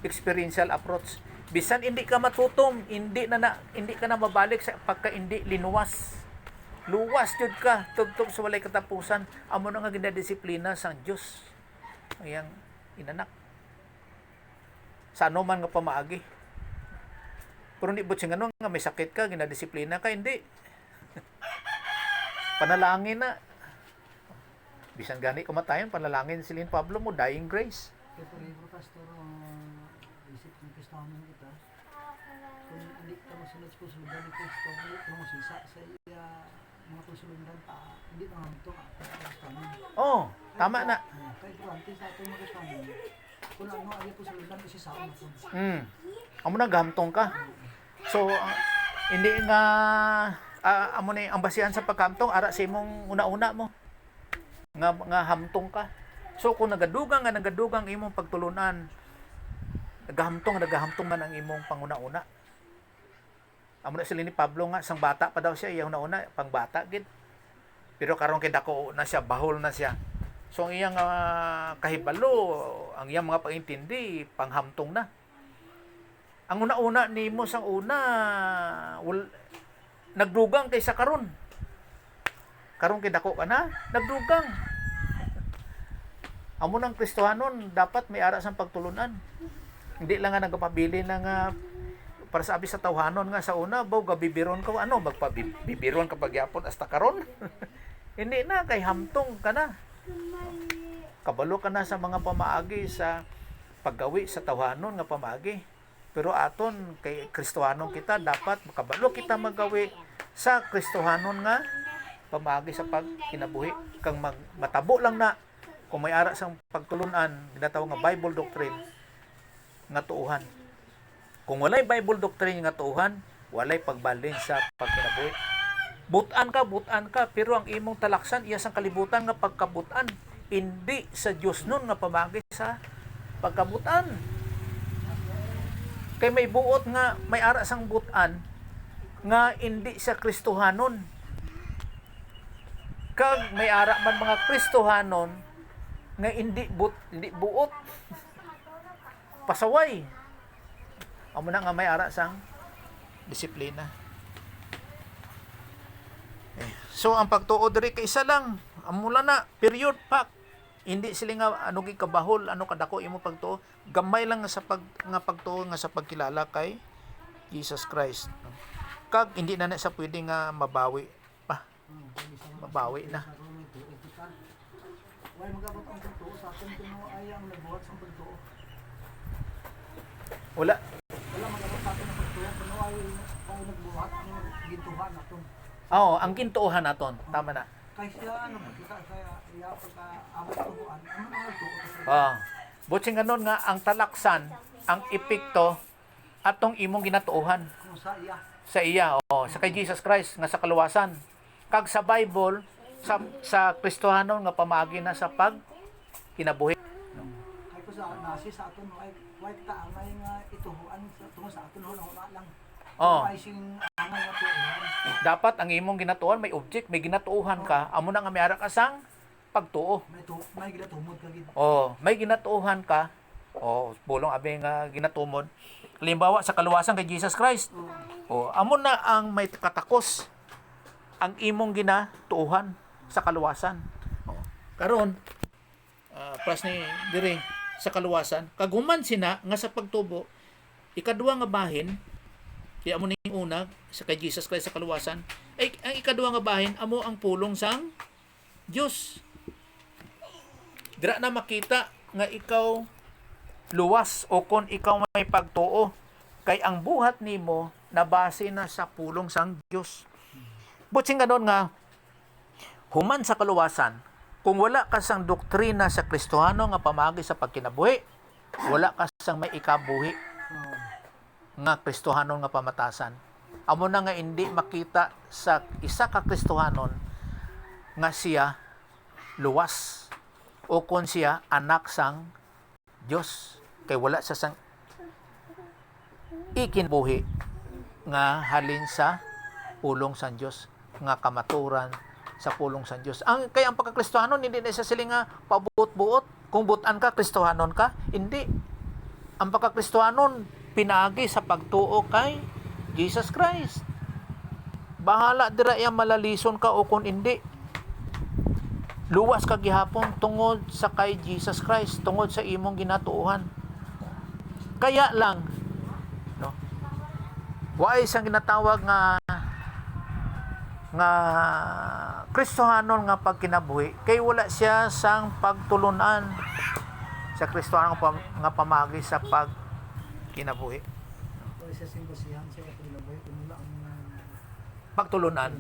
experiential approach. Bisan hindi ka matutom, hindi ka na mabalik sa pagka hindi linuwas. Luwas jud ka tubtob sa walay katapusan. Amo na nga ginadisiplina sang Dios. Ayang inanak. Sa ano man nga pamaagi. Pero hindi butsing ano nga may sakit ka, ginadisiplina ka, hindi. Panalangin na. Bisan gani kumatayon, panalangin silin Pablo mo, dying grace. Kaya po pastor, isip ng Kristano kita, kung hindi ka masunod sa susundan ni Kristo, hindi ka masisa sa iya mga susundan pa, hindi ka hamtong Kristano. Oh, tama na. Kaya durante sa ating mga Kristano, kung ano ay susundan, isisama po. Amo na gahamtong ka. So, hindi nga amo na ang basihan sa pagkamtong ara sa imong una-una mo. Nga hamtong ka. So kung nagadugang imong pagtulunan, nagahamtong man ang imong panguna-una. Amo na sila ni Pablo nga sang bata pa daw siya, iya una-una pangbata gid. Pero karon kay dako na siya, bahol na siya. So ang iyang kahibalo, ang iyang mga pangintindi, panghamtong na. Ang una-una nimo sang una nagdugang kaysa karon. Karon kay dako ka na, nagdugang. Amo nang Kristohanon dapat may ara sang pagtulunan. Hindi lang nga nagpabili lang para sa abi sa tawhanon nga sa una baw gabibiron ka ano magpabibiron ka pagyapon hasta karon. Hindi na kay hamtong ka na. Kabalo ka na sa mga pamaagi sa paggawi sa tawhanon nga pamaagi. Pero aton kay Kristohanon kita dapat makabalo kita magawi sa Kristohanon nga pamaagi sa pagkinabuhi kang matabo lang na kung may ara sang pagtulunan ginatawag nga Bible doctrine nga tuuhan. Kung walay Bible doctrine nga tuuhan, walay pagbalin sa pagkinabuhi. Butan ka pero ang imong talaksan iya sang kalibutan nga pagkabutan, hindi sa Dios nun nga pamaagi sa pagkabutan. Kay may buot nga may ara sang butan nga hindi sa Kristohanon. Kag may ara man mga Kristohanon nga hindi buot. Pasaway. Amo na nga may ara sang disiplina. So ang pagtuo diri kay isa lang, amula na period pak. Hindi sila nga ano gi kabahol, ano kadako imo pagtuo, gamay lang nga sa pagtuo nga sa pagkilala kay Jesus Christ. Kag hindi na sa pwede nga mabawi pa. Mabawi na. Wala magabot ang pagtuo sa atin kuno ay ang nagbuhat sa pagtuo. Wala Magabot sa atin ang pagtuo kuno ay nagbuhat ang gintuhan naton. Oo, ang kintuohan naton. Tama na. Kaysa ano kita kaya iya pagka-abot tubuan, ano ang nagtuo? Butsing ganon nga ang talaksan, ang epekto atong imong ginatuohan. Kung sa iya. sa iya, sa kay Jesus Christ nga sa kaluwasan. Kag sa Bible, sa Kristohanon nga pamaagi na sa pag kinabuhi. Kay ko sa nasi sa aton ay white ta angay nga ituhuan sa tungo sa aton huna lang. Ay sing angay nga tuhuan. Dapat ang imong ginatuon may object, may ginatuuhan ka, amo na nga may ara ka sang pagtuo. May ginatumod ka gid. May ginatuuhan ka. Bulong abi nga ginatumod. Halimbawa sa kaluwasan kay Jesus Christ. Amo na ang may katakos ang imong ginatuuhan sa kaluwasan. Karon, pras ni dire sa kaluwasan, kaguman sina nga sa pagtubo, ikaduha nga bahin, kaya amo ning una sa kay Jesus Christ sa kaluwasan, ay ang ikaduha nga bahin amo ang pulong sang Dios. Dira na makita nga ikaw luwas o kung ikaw may pagtuo kay ang buhat nimo nabase na sa pulong sang Dios. Butsing ganon nga human sa kaluwasan, kung wala ka sang doktrina sa Kristohano nga pamaagi sa pagkinabuhi, wala ka sang may ikabuhi nga Kristohanon nga pamatasan. Amo na nga hindi makita sa isa ka Kristohanon nga siya luwas o kung siya anak sang Dios, kay wala sa sang ikinbuhi nga halin sa pulong sang Dios, nga kamaturan sa pulong sang Dios. Kaya ang pagkakristohanon hindi na isa sila nga pabuot-buot. Kung butan ka, kristohanon ka, hindi. Ang pagkakristohanon pinaagi sa pagtuo kay Jesus Christ. Bahala dira yang malalison ka o kung hindi. Luwas ka gihapon tungod sa kay Jesus Christ, tungod sa imong ginatuuhan. Kaya lang, no? Waay sang ginatawag nga Kristohanon nga pagkinabuhi kay wala siya sang pagtulunan sa Kristohanon nga pamagi sa pagkinabuhi. Kay sa simbasihan sa pagkinabuhi kunula ang Pagtulunan.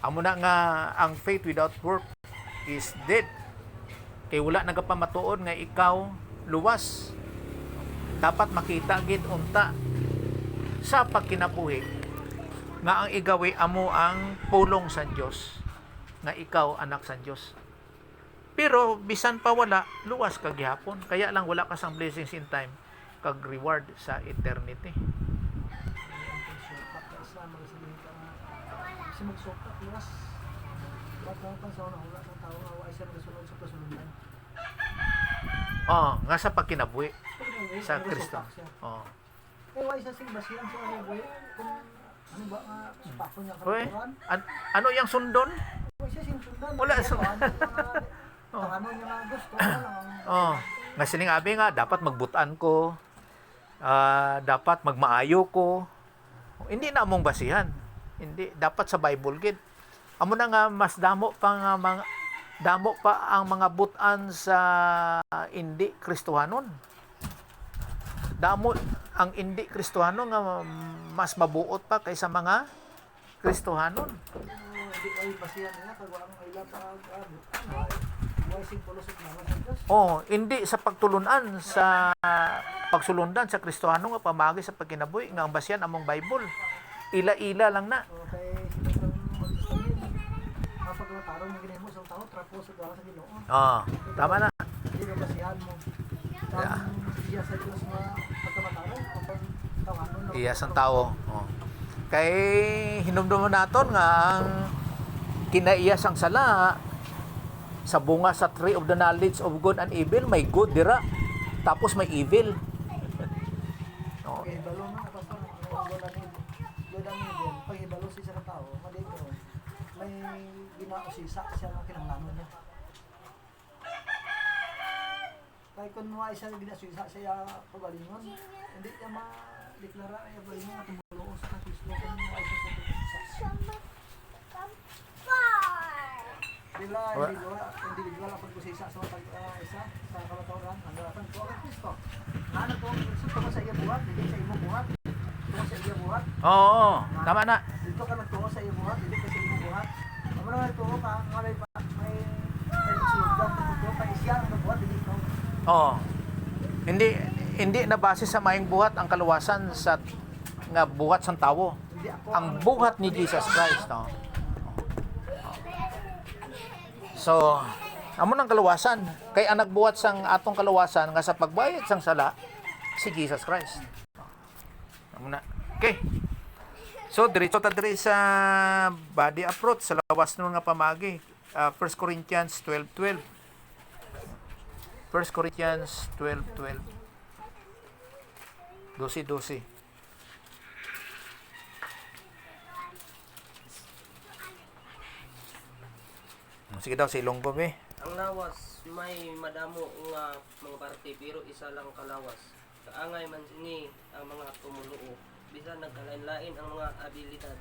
Amo na nga ang faith without work is dead. Kay wala nagapamatuod nga ikaw luwas. Dapat makita gid unta sa pagkinabuhi nga ang igawi amo ang pulong sa Dios, nga ikaw anak sa Dios. Pero bisan pa wala, luwas ka gihapon. Kaya lang wala ka sang blessings in time kag reward sa eternity. kasi magsukat luwas. Bakit sa una wala ng tao nga ay siya nagasunod sa kasunod. Nga sa pagkinabuhi sa Kristo. Eh, why sa simbasihan sa buhay? Kung ano ba nga spako niya Uy, kaluturan? ano yung sundon? Why siya sinsundan? Wala sa... Tanganon niya nga gusto. Nga sining abi nga, dapat magbutan ko. Dapat magmaayo ko. Hindi na among basihan. Hindi. Dapat sa Bible gid. Amo na nga, mas damo pa ang mga butan sa hindi Kristohanon. Damo ang hindi Kristohanon nga mas mabuot pa kaysa mga Kristohanon. Hindi kayo basihan niya kag wala ang ila pa why sing pulusot na Diyos. Hindi sa pagtulunan sa pagsulundan sa Kristohanon nga pamagi sa pagkinabuhi nga ang basihan among Bible. Ila-ila lang na. Okay, kapag matarong mo ginahimo sa tao, trapo sa gawa sa Ginoo. Tama na. Hindi na basihan mo. Iya sa Diyos nga pagkamatarong kapag tawanon. Iya sa tao. Kay hinumdum naton nga ang kinaiyas ang sala sa bunga sa tree of the knowledge of good and evil, may good dira. Tapos may evil. Okay, balo na tapos good and evil. Pag ibalo siya sa tao, madito may ginausisa siya ng kinahanglan niya. Kaya kung mga isa ginasuisa siya pagalingon, hindi niya ma-deklara ay pagalingon at tumulo sa Kristo kung mga isa sa pagkakasa. Bila individual ang pagkusisa sa isa sa kamatawaran, ang gawatan ko ang Kristo. Ano to? Kristo tungkol sa iya buhat, hindi sa imo buhat. Tungkol sa iya buhat. Tama na. Dito ka nagtungo sa iyo buhat, hindi ka sa imo buhat. Amo na nagtungo ka, may sulgan tungkol pa isya ang buhat, hindi ikaw. Hindi na base sa maing buhat ang kaluwasan sa nga buhat sang tawo. Hindi ako Ang buhat ni Jesus Christ, no? So, amo nang kaluwasan. Kay ang nagbuhat sang atong kaluwasan nga sa pagbayad sang sala si Jesus Christ. Amo na. Okay. So, diretso ta diri sa body approach sa lawas nun nga pamagi. 1 Corinthians 12:12. 1 Corinthians 12:12. 12:12. Sige daw, si Ilonggo, be. Ang lawas may madamo nga mga parte pero isa lang kalawas. Kaangay man ni ang mga tumuluo. Bisan nagkalain-lain ang mga abilidad.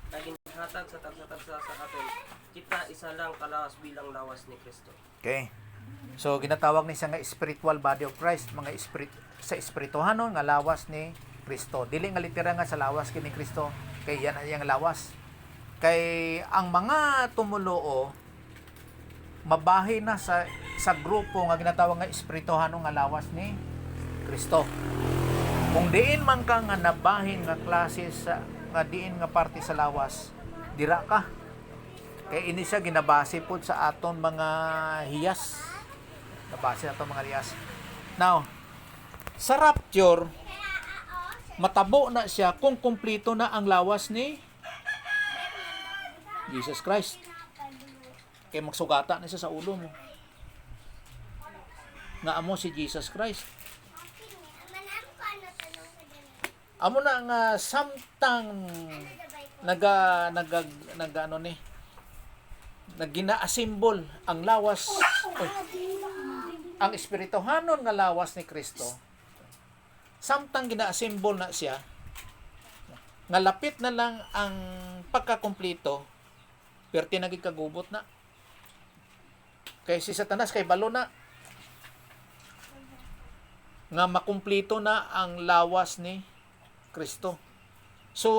Naginhatag sa tagsa-tagsa sa aton. Kita isa lang kalawas bilang lawas ni Kristo. Okay. So, ginatawag ni siya nga spiritual body of Christ, mga sa espirituhanon nga lawas ni Kristo. Dili nga litera nga sa lawas kini Kristo, kay yan ang lawas. Kay ang mga tumuluo mabahin na sa grupo nga ginatawag nga espirituhanon nga lawas ni Kristo. Kung diin man ka nga nabahin nga klase sa nga diin nga parte sa lawas, dira ka. Kay ini siya ginabase pod sa aton mga hiyas. Nabase aton mga hiyas. Now, sa rapture, matabo na siya kung kumpleto na ang lawas ni Jesus Christ. Kaya magsugata na siya sa ulo mo. Nga amo si Jesus Christ. Amo na nga samtang nagina-assemble ang lawas ang espirituhanon nga lawas ni Kristo. Samtang gina-assemble na siya, nga lapit na lang ang pagkakumpleto, perti naging kagubot na. Kay si Satanas kay balo na nga makumpleto na ang lawas ni Kristo. So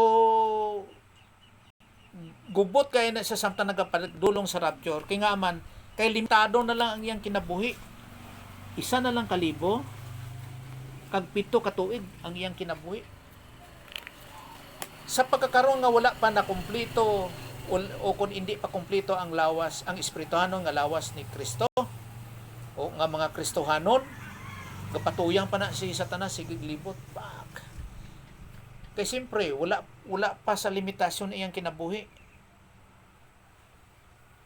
gubot kay na sa samtang nagapadulong sa rapture kay nga man kay limitado na lang ang iyang kinabuhi. Isa na lang kalibo kag 7 ka tuig ang iyang kinabuhi. Sa pagkakaroon nga wala pa na kumpleto o kung hindi pa kumpleto ang lawas, ang espirituhanon nga lawas ni Kristo o nga mga Kristohanon, gapatuyang pa na si Satanas sige glibot back. Kay siyempre wala pa sa limitasyon iyang kinabuhi.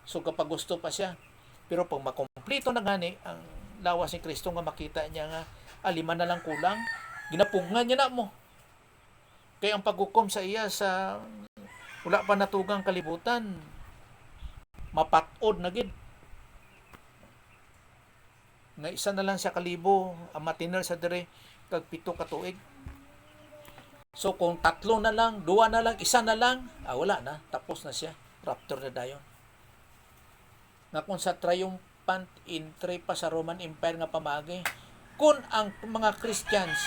So kapag gusto pa siya, pero pag makumpleto na gani ang lawas ni Kristo nga makita niya nga lima na lang kulang, ginapungan niya na mo. Kaya ang paghukom sa iya sa wala pa natugang kalibutan, mapatod na gid. Nga isa na lang siya kalibo ang matiner sa dire kag 7 ka tuig. So kung 3 na lang, 2 na lang, 1 na lang, wala na, tapos na siya. Rapture na dayon. Nga kung sa triumphant entry pa sa Roman Empire nga pamagi, kung ang mga Christians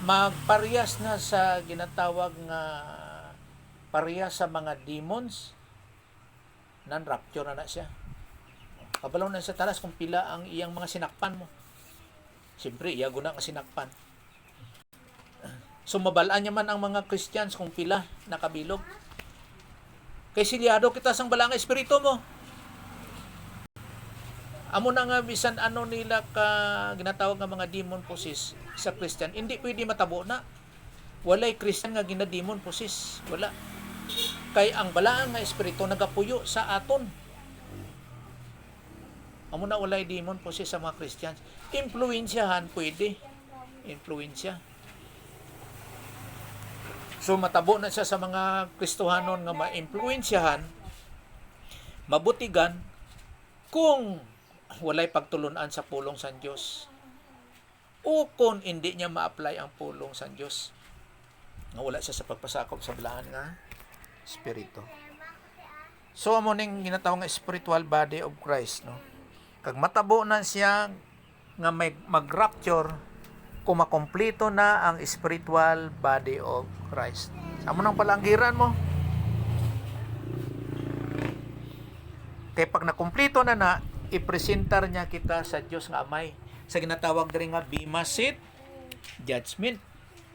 magparehas na sa ginatawag nga parehas sa mga demons, nan rapture na siya. Kabalaw na sa talas kung pila ang iyang mga sinakpan mo. Siyempre, iya guna nga sinakpan. So mabalaan niya man ang mga Christians kung pila nakabilog. Kay silyado kita sang balang espiritu mo. Amo na nga bisan ano nila ka ginatawag nga mga demon possessed sa Christian, hindi pwede matabo na. Walay Christian nga gina-demon possessed. Wala. Kay ang balaan nga espiritu nagapuyo sa aton. Amo na walay demon possessed sa mga Christians. Impluwensyahan pwede. Influensya. So matabo na siya sa mga Kristohanon nga ma-impluwensyahan, mabutigan kung walay pagtulunan sa pulong sa Dios o kung hindi niya ma-apply ang pulong sa Dios. Nga wala siya sa pagpasakop sa belahan nga espiritu. So amo ning ginatawag nga spiritual body of Christ, no. Kag matabo na siya nga may mag-rapture kung makompleto na ang spiritual body of Christ. Amo nang palanggiran mo. Kay pag nakumpleto na ipresentar niya kita sa Dios nga Amay sa ginatawag diri nga Bema Seat Judgment.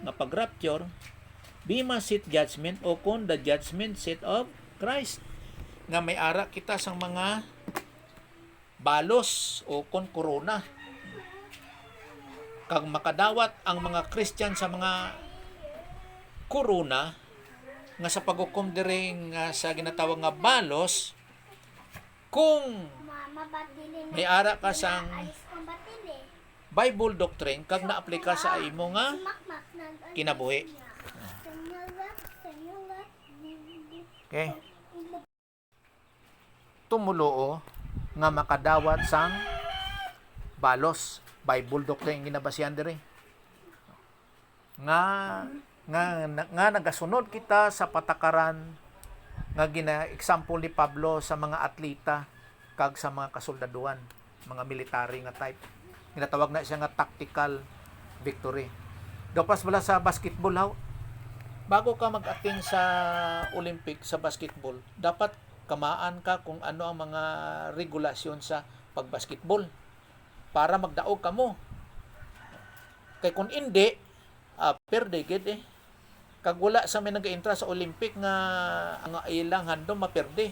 nga pag-rapture, bima seat judgment o kon the judgment seat of Christ. Nga may ara kita sang mga balos o kon corona. Kag makadawat ang mga Christian sa mga corona nga sa paghukom diri nga sa ginatawag nga balos, kung may ara ka sang Bible doctrine kag naaplika sa imo nga kinabuhi. Okay. Tumuloo nga makadawat sang balos, Bible doctrine ginabasihan diri. Nga nagasunod kita sa patakaran nga gina-example ni Pablo sa mga atleta kag sa mga kasoldaduan, mga military nga type. Ginatawag na siya nga tactical victory. Dapas bala sa basketball haw. Bago ka mag-attend sa Olympic sa basketball, dapat kamaan ka kung ano ang mga regulasyon sa pagbasketball para magdaog ka mo. Kay kung hindi, perde gid eh. Kag wala sa may nag-entra sa Olympic nga ang ilang handom maperde.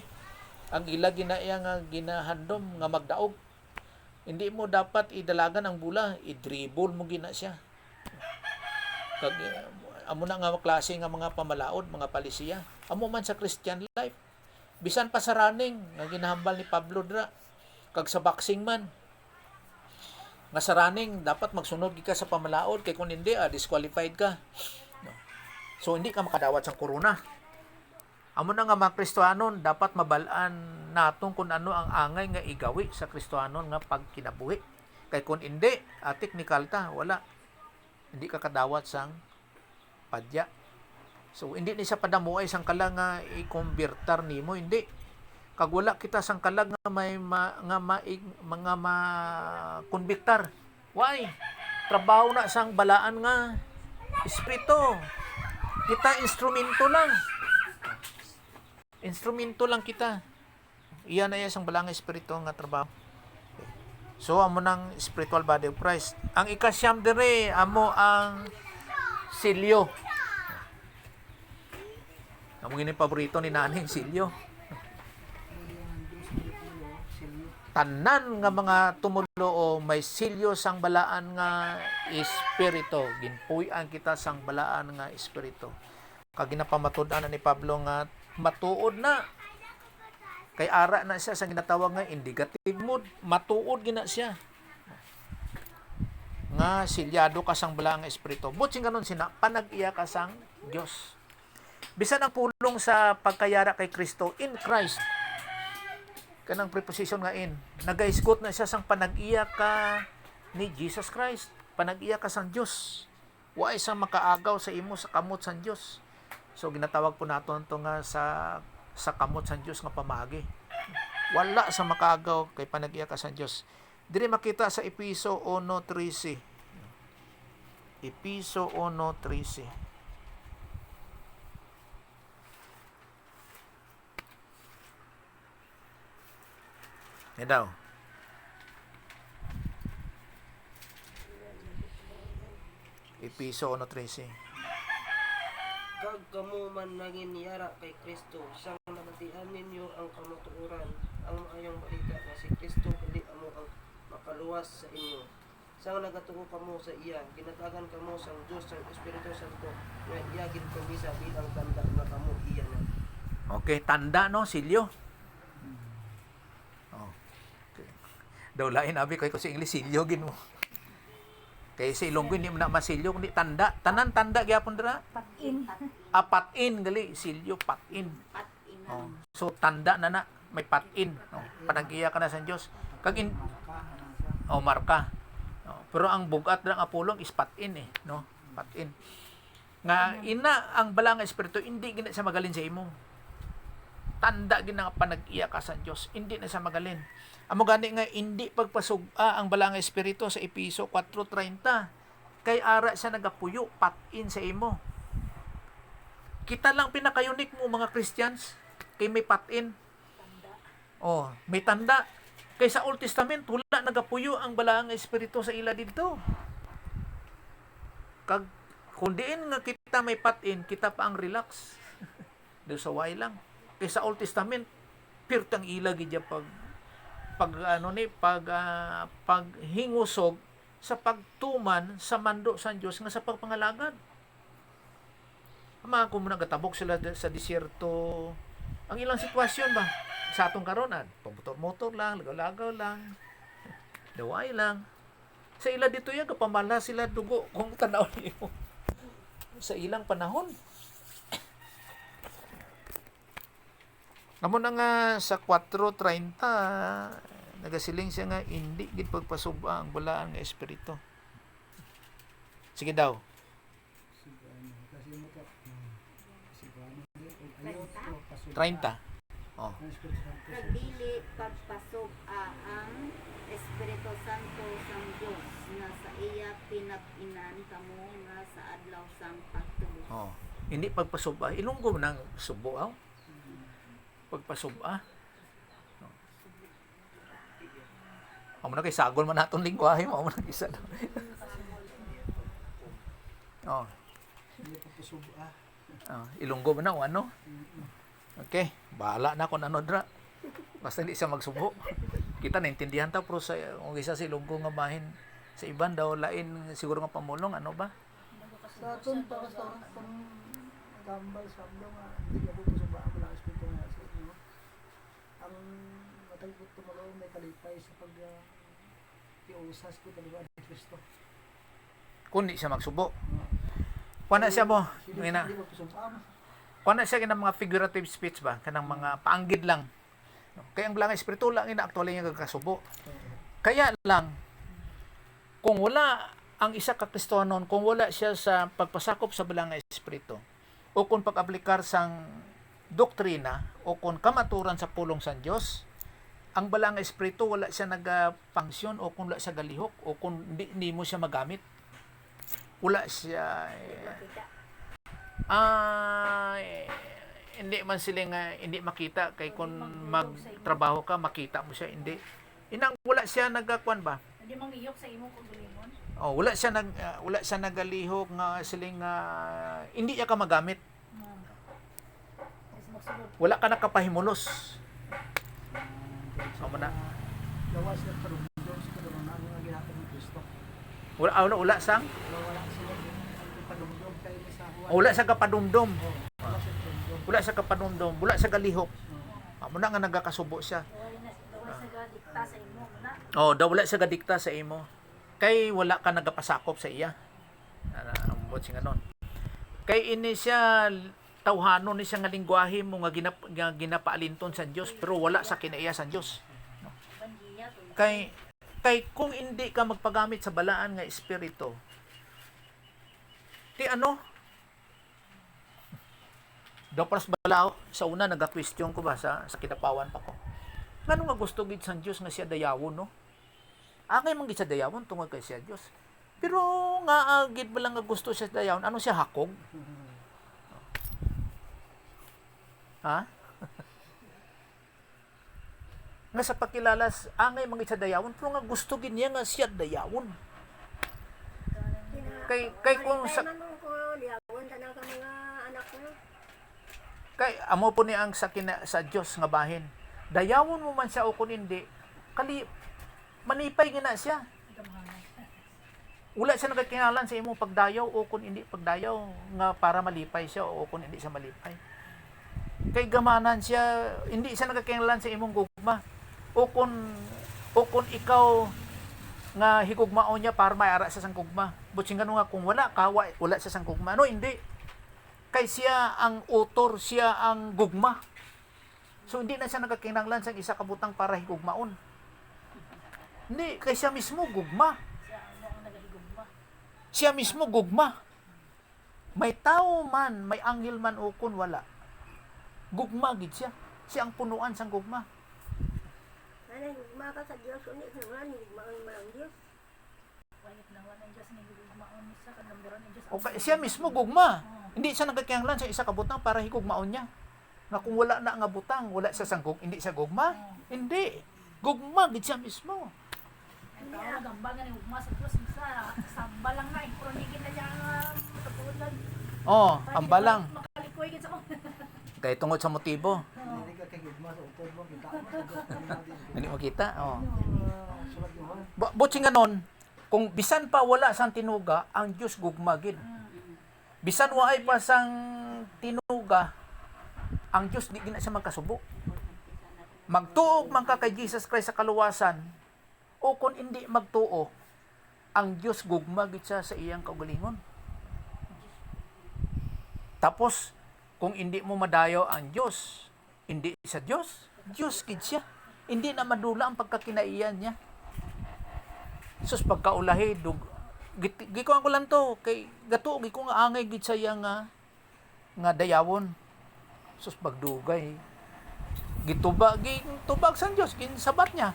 Ang ila ginaya nga ginahandom nga magdaog. Hindi mo dapat idalagan ang bola, i-dribble mo gina siya. Kag amo na nga klase nga mga pamalaod, mga palisiya. Amo man sa Christian life. Bisan pa sa running nga ginahambal ni Pablo dra. Kag sa boxing man. Nga sa running dapat magsunod ka sa pamalaod kay kung hindi disqualified ka. So hindi ka makadawat sa corona. Amo na nga mga Kristohanon, dapat mabalaan naton kung ano ang angay nga igawi sa Kristohanon nga pagkinabuhi. Kay kung hindi, technical ta, wala. Hindi ka kadawat sang padya. So hindi ni sa padamuay sang kalag nga i-convertar nimo, hindi. Kag wala kita sang kalag nga may mga ma-convictar. Why? Trabaho na sang balaan nga espiritu. Kita instrumento lang. Instrumento lang kita. Iyan na isang balang espiritu nga trabaho. So, amo ng spiritual body of Christ. Ang ikasyam dire, amo ang silyo. Amo gini paborito ni naning silyo. Tanan nga mga tumulo o may silyo sang balaan nga espiritu. Ginpuy-an kita sang balaan nga espiritu. Kag ginapamatud-an ni Pablo nga matuod na. Kay ara na siya sa ginatawag nga indicative mood. Matuod gina siya. Nga silyado ka sang balang espiritu. Butsing ganon sina, panag-iya ka sang Diyos. Bisan ang pulong sa pagkayara kay Kristo in Christ. Kanang preposition nga in. Nagaisgot na siya sang panag-iya ka ni Jesus Christ. Panag-iya ka sang Diyos. Wa isang makaagaw sa imo sa kamot sang Diyos. So ginatawag po naton to nga sa kamot sang Dios nga pamagi. Wala sa makagaw kay panag-iya ka sang Dios. Diri makita sa Episo 1:13. Episo 1:13. Yan daw. Episo 1:13. Kag kamo man naging niyara kay Kristo, siyang nabatian ninyo ang kamutuoran, ang maayong balita na si Kristo dili amo ang makaluwas sa inyo. Siyang nagatuo kamo sa iya, ginatagan kamo sa Dios sa Espiritu Santo, nga iya ginpamisa bilang tanda na kamo iya na. Okay, tanda no, silyo. Oh. Okay. Daw lain abi kay ko sa English silyo gin mo. Kay sa Ilonggo hindi mo na masilyo kundi tanda. Tanan tanda gyapon dira. Patin. Patin gali silyo patin. Patin. Oh. So tanda na may patin. Oh. Panag-iya ka na sa Dios. Kag marka. Oh. Pero ang bugat ra nga pulong is patin eh, no? Patin. Nga ina ang balang espiritu hindi gina sa magalin sa imo. Tanda gina nga panag-iya ka sa Dios, hindi na sa magalin. Amo gani nga hindi pagpasuga ang balang espiritu sa Episo 4:30. Kay ara siya nagapuyo patin sa imo. Kita lang pinaka-unique mo mga Christians kay may patin. Oh, may tanda. Kay sa Old Testament wala nagapuyo ang balang espiritu sa ila didto. Kag Kung diin nga kita may patin, kita pa ang relax. Do sa way lang. Kay sa Old Testament, pirtang ilag gid pag hingusog sa pagtuman sa mando sa Dios nga sa pagpangalagad. Mga kung nagatabok sila sa disyerto, ang ilang sitwasyon ba? Sa atong karon, pamotor-motor lang, lagaw-lagaw lang, daway lang. Sa ila dito yan, kapamala sila dugo kung tanaw niyo. Sa ilang panahon. Amo na nga sa 4:30, nagasiling siya nga, hindi gid pagpasuba ang balaan nga espiritu. Sige daw. Kasi mo ka. Kasi ano ayaw ko pasok. 30. Oh. Nagdili pagpasok ang Espiritu Santo sang Dios nga sa iya pinag-inan kamo nga sa adlaw sang pagtulog. Oh. Hindi pagpasuba. Ilunggo nang subo aw. Pagpasuba. Amo na kay sagol man naton lingwahe mo, amo na isa lang. Oh. Hindi pa pasok Ilunggo man na o ano? Okay, bahala na kung ano dra. Basta hindi siya magsubo. Kita naintindihan ta pero sa kung isa si Ilunggo nga bahin sa iban daw lain siguro nga pamulong ano ba? sa aton para sa tambal sabdo nga hindi ako pasok ang mga espiritu nga sa inyo. Ang matagpot tumulong may kalipay sa pag iusas ko talaga ni Kristo. Kung di siya magsubo. Kuha na siya mo. Hindi Yung ina. ko pasok Kuha na siya kanang mga figurative speech ba? Kanang mga paanggid lang. Kaya ang bilang espiritu lang ina actually nga kasubo. Kaya lang kung wala ang isa ka Kristohanon, kung wala siya sa pagpasakop sa bilang espiritu o kung pag-aplikar sang doktrina o kung kamaturan sa pulong sa Dios, ang balang espiritu wala siya nagapangsyon o kung wala siya galihok o kung hindi mo siya magamit. Wala siya hindi man sila nga hindi makita kay kung magtrabaho ka makita mo siya hindi inang wala siya nagakuan ba Hindi manghiyok sa imong kagalingon. wala siya nagalihok nga siling hindi niya ka magamit Kasi magsulod. wala ka nakapahimulos mo na lawas na parumdom sa kadalanan nga ginhatag ni Kristo. wala sang Wala sila ang padumdom kay sa huwan. wala sa kapadumdom Wala sa padumdom. wala sa kapadumdom wala sa galihok mo na nga nagakasubo siya. Daway sa gadikta sa imo na. Daw wala siya gadikta sa imo. Kay wala ka nagapasakop sa iya. Ang bot siya ganon. Kay ini siya tawhanon ni siya nga lingwahe mo nga ginapaalinton sa Dios pero wala sa kinaiya sa Dios. Bandiya to. Kay kung hindi ka magpagamit sa balaan nga espiritu, ti ano? Daw paras balao sa una naga-question ko ba sa kinapawan pa ko. Ngano nga gusto gid sa Dios nga siya dayawon no? Angay man gid sa dayawon tungod kay siya Dios. Pero nga gid ba lang nga gusto siya dayawon, ano siya hakog? Ha? Nga sa pakilalas angay man gid sa dayawon, pero nga gusto gid niya nga siya dayawon. Kay kung sa kay amo po ni ang sa Dios nga bahin. Dayawon mo man siya o kung hindi, manipay gina siya. Wala siya nagkakinahanglan sa imong pagdayaw o kung hindi pagdayaw nga para malipay siya o kung hindi siya malipay. Kay gamanan siya, hindi siya nagkakinahanglan sa imong gugma. O kung ikaw nga higugmaon niya para mayara sa sang gugma. Butsin nga kung wala ka, wala sa sang gugma. No, hindi. Kay siya ang author, siya ang gugma. So hindi na siya nagkakinahanglan sa isa kabutang para higugmaon. Hindi, kay siya mismo gugma. Siya ano ang nagahigugma. Siya mismo gugma. May tao man, may anghel man o kun wala. Gugma gid siya. Siya ang punuan sang gugma. Ano, gugma ka sa Diyos, ulit sa mga gugmaan mo ang Diyos. Wait na wala Diyos ni higugmaon sa kagambaran ni Diyos. Okay, siya mismo gugma. Hindi siya nagkakinahanglan sa isa kabutang para higugmaon niya. Na kung wala na nga butang, wala siya sang hindi siya gugma. Hindi. Gugma gid siya mismo. Ang tao nagambagan ni hugma sa Diyos sa samba lang na imprunigin na niya kapulan. Oh, ambalang. Makalikoy gid sa ko. Kay tungod sa motibo. Hindi ka kay gugma sa utod mo, kita mo sa Diyos kanina din. Hindi mo kita. Oh. Sulat Yohan. Butsi nga nun, kung bisan pa wala sang tinuga, ang Dios gugma gid. Bisan waay pa sang tinuga, ang Dios di gina siya magkasubo. Magtuog man ka kay Jesus Christ sa kaluwasan, o kung hindi magtuo, ang Dios gugma gid siya sa iyang kaugalingon. Tapos kung hindi mo madayo ang Diyos, hindi sa Diyos, Diyos gid siya. Hindi na madula ang pagkakinaiyan niya. Sus pagkaulahi gikuan ko lang to kay gato ko nga angay gid sa iya nga dayawon. Sus pagdugay. Gitubag sa Dios ginsabat niya.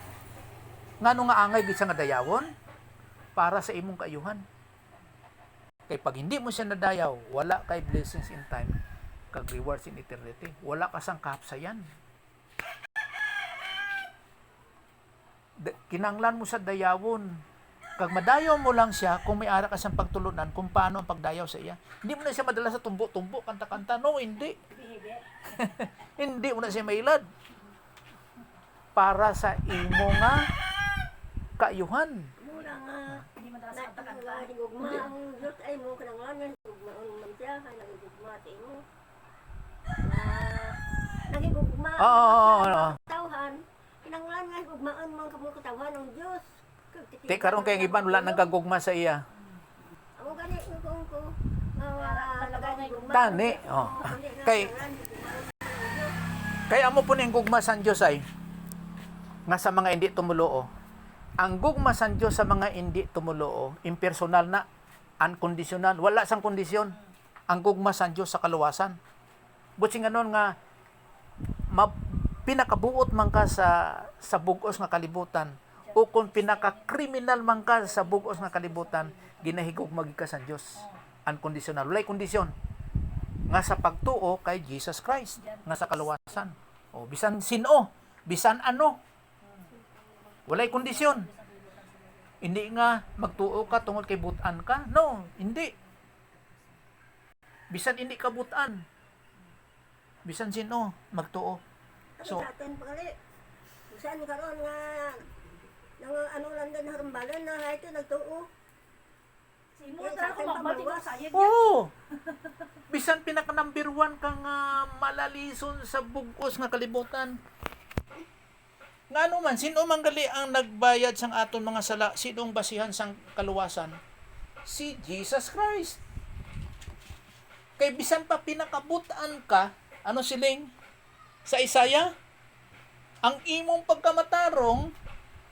Ngano nga angay gid sa nga dayawon para sa imong kaayuhan. Kay pag hindi mo siya nadayaw, wala kay blessings in time, kag rewards in eternity. Wala ka sang kahapsayan. Kinanglan mo sa dayawon. Kag madayaw mo lang siya kung may ara ka siyang pagtulunan kung paano ang pagdayaw sa iya. Hindi mo na siya madala sa tumbo-tumbo, kanta-kanta. No, hindi. Hindi mo na siya mailad. Para sa imo nga kaayuhan. Mura nga. Hindi man sa kanta-kanta. Nakakagawa gugma ang Diyos ay mo kananglan gugmaon man siya kaya nagugma sa imo. Nagigugma Oo. tawhan. Kinanglan nga gugmaan man kamo katawan ng Diyos. Te karon kay iban wala nagagugma sa iya. Ako gani ko nagagugma. Tani. Oh. Kay amo po ning gugma sa Dios ay nga sa mga hindi tumulo. Ang gugma sa Dios sa mga hindi tumulo, impersonal na, unconditional, wala sang kondisyon. Ang gugma sa Dios sa kaluwasan. Buti nga nun nga pinakabuot man ka sa bugos nga kalibutan o kung pinaka-criminal man ka sa bugos nga kalibutan, ginahigugma gid ka sa Dios. Unconditional, walay kondisyon. Nga sa pagtuo kay Jesus Christ, nga sa kaluwasan. O bisan sino, bisan ano. Walay kondisyon. Hindi nga magtuo ka tungod kay butan ka. No, hindi. Bisan hindi ka butan. Bisan sino, magtuo. So, sa atin pali. Saan karon nga nang ano lang din harambalan na ito nagtuo. Si mo dara ko magbati ko sayad niya. oo. Bisan pinaka number 1 kang malalison sa bugos nga kalibutan. Ngano man, sino man gali ang nagbayad sang aton mga sala, sinong basihan sang kaluwasan? Si Jesus Christ. Kay bisan pa pinakabutan ka, ano siling? Sa Isaya, ang imong pagkamatarong,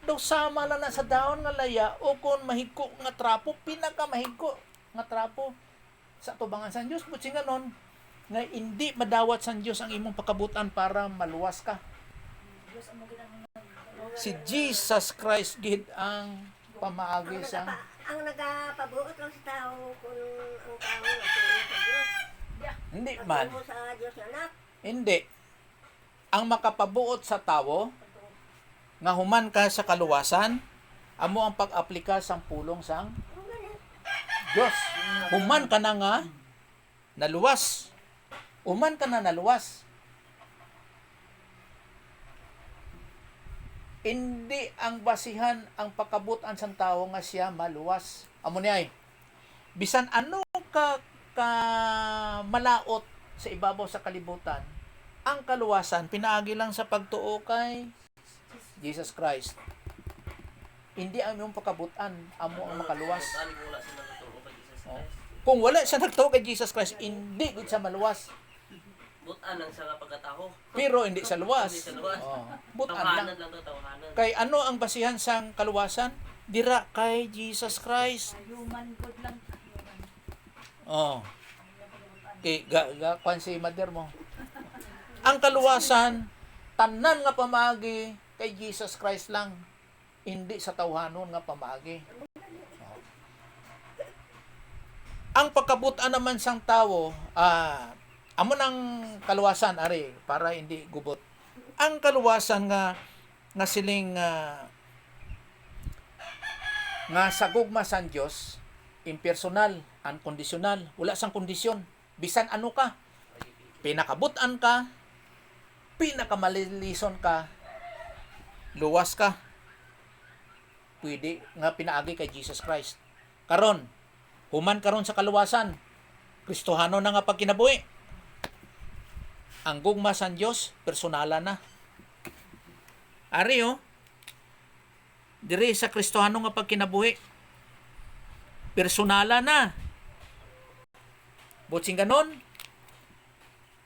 daw sama na sa daon nga laya, o kung mahigko nga trapo, pinakamahigko nga trapo sa tubangan sa Diyos. But nga nun, nga hindi madawat sa Diyos ang imong pagkabutan para maluwas ka. Diyos ang mga Si Jesus Christ gid ang pamaagi sa Ang nagapabuot lang sa tao kung ang tao nagtuo sa Diyos. hindi man, Nagtuo sa Diyos na anak. hindi. Ang makapabuot sa tao nga human ka sa kaluwasan, amo ang pag-aplika sang pulong sang Dios. Human ka na nga naluwas. Human ka na naluwas. Hindi ang basihan ang pagkabutan sang tao nga siya maluwas. Amo ni ay bisan ano ka malaot sa ibabaw sa kalibutan, ang kaluwasan pinaagi lang sa pagtuo kay Jesus Christ. Hindi ang imong pagkabutan amo ang makaluwas. Wala sa nagtuo kay Jesus Christ. Kung wala siya nagtuo kay Jesus Christ, hindi gud siya maluwas. Butan ang sa pagkataho. Pero hindi sa luwas. Hindi sa luwas. Oh, butan lang. Tawanan lang to, tawanan. Kay ano ang basihan sang kaluwasan? Dira kay Jesus Christ. human good lang. Human. Oh. Kay kwan si mother mo. Ang kaluwasan tanan nga pamaagi kay Jesus Christ lang. Hindi sa tawhanon nga pamaagi. Oh. Ang pagkabutan naman sang tawo, amo ng kaluwasan ari para hindi gubot. Ang kaluwasan nga siling nga sa gugma sang Dios, impersonal, unconditional, wala sang kondisyon. Bisan ano ka, pinakabutan ka, pinakamalilison ka, luwas ka, pwede nga pinaagi kay Jesus Christ. Karon, human karon sa kaluwasan, Kristohano na nga pagkinabuhi. Ang gugma sa Dios personala na. Ari diri sa Kristohano nga pagkinabuhi, personala na. Butsing ganon,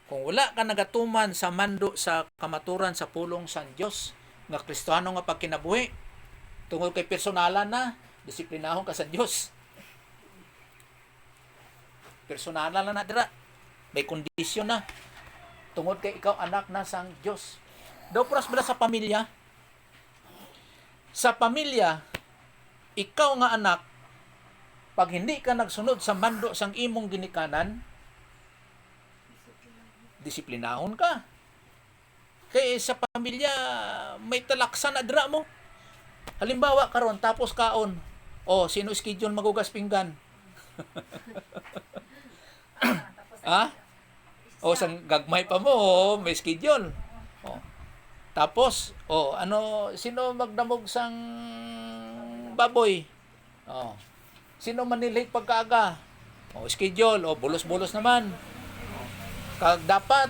kung wala ka nagatuman sa mando sa kamaturan sa pulong sa Dios nga Kristohano nga pagkinabuhi, tungod kay personala na, disiplinahon ka sa Dios. Personala na dira. May kondisyon na. Tungod kay ikaw anak na sang Dios. Daw puras bala sa pamilya. Sa pamilya, ikaw nga anak, pag hindi ka nagsunod sa mando sang imong ginikanan, disiplinahon ka. Kay sa pamilya, may talaksan na dira mo. Halimbawa karon tapos kaon, sino schedule magugas pinggan? Ha? Sang gagmay pa mo, may schedule. Tapos, sino magdamog sang baboy? Sino manilhik pagkaaga? Schedule, bulos-bulos naman. Kag dapat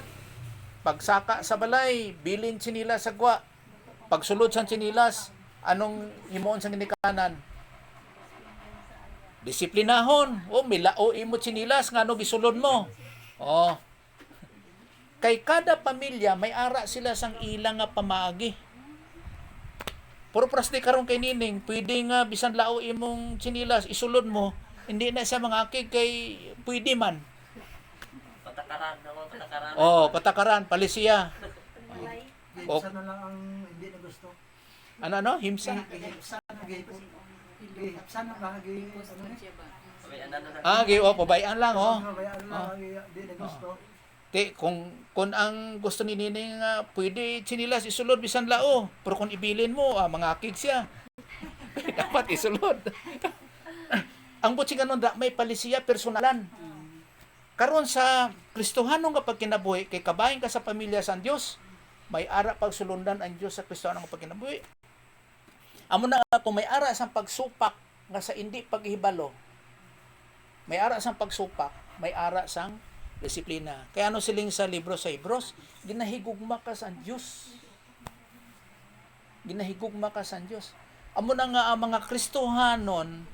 pagsaka sa balay, bilin sinilas sa gwa. Pagsulod sa sinilas, anong himuon sa ginikanan? Disiplinahon. May lao imot sinilas nga ano gisulod mo. Kay kada pamilya may ara sila sang ilang nga pamaagi. Puro pras di karon kay nining, pwede nga bisan lao imong sinilas isulod mo, hindi na siya mangakig kay pwede man. Patakaran, palisiya. Himsa na lang ang hindi na gusto. Ano? Himsa? Himsa na gaypon. Himsa na lang gaypon. Pabayaan lang, Pabayaan lang, hindi na gusto. Kung ang gusto ni Nining pwede sinilas isulod bisan lao, pero kung ibilin mo, mangakig siya. Dapat isulod. Ang butsi ganon may palisiya personalan. Karon sa Kristohano nga pagkinabuhi, kay kabahin ka sa pamilya sa Dios, may ara pagsulundan ang Dios sa Kristohano nga pagkinabuhi. Amo na kung may ara sang pagsupak nga sa hindi paghibalo, may ara sang pagsupak, may ara sang disiplina. Kaya ano siling sa libro sa Hebros, ginahigugma ka sa Diyos. Ginahigugma ka sa Diyos. Amo na nga ang mga Kristohanon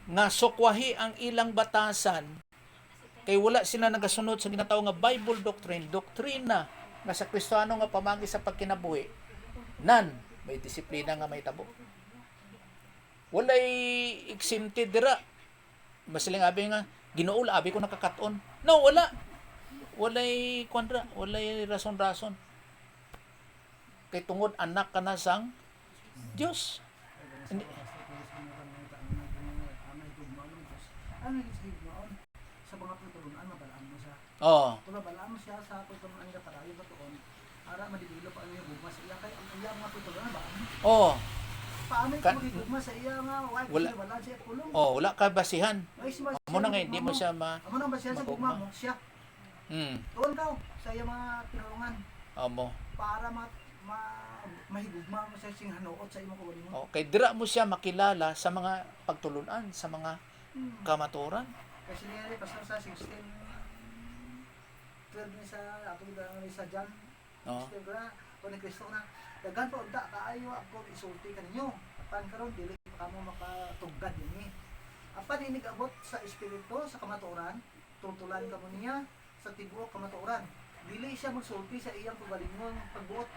nga sukwahi ang ilang batasan kay wala sila nagasunod sa ginatawag nga Bible doctrine, doktrina nga sa Kristohano nga pamagi sa pagkinabuhi. May disiplina nga may tabo. Walay exempted dira. Masiling abi nga Ginoo abi ko nakakaton. No, wala. Walay kwandra, walay rason-rason. Kay tungod anak ka na sang Dios. Hindi. Sa mga pagtulunan, mabalaan mo siya. Kung mabalaan mo siya sa pagtulunan niya para yung batuon, para madibilo pa yung gugma sa iya. Kaya ang iya mga pagtulunan, baan? Paano yung magigugma sa iya nga? Wala siya kulong. Wala ka basihan. Amo na nga, hindi mo siya Amo na basihan sa gugma mo, siya. Doon ka sa iya mga tinulungan. Amo. Para mahigugma mo sa sing hanuot sa imong kuwali mo. Kay dira mo siya makilala sa mga pagtulunan, sa mga kamaturan. Kasi niya pastor sa 16 12 ni sa ato ni sa John. Steve na o ni Kristo na daghan pa unta kaayo ako isulti kaninyo. Apan karon dili pa kamo makatugad dinhi. Apan ini abot sa espiritu sa kamatuoran, tutulan kamo niya sa tibuok kamatuoran. Dili siya magsulti sa iyang pagalingon pagbuot.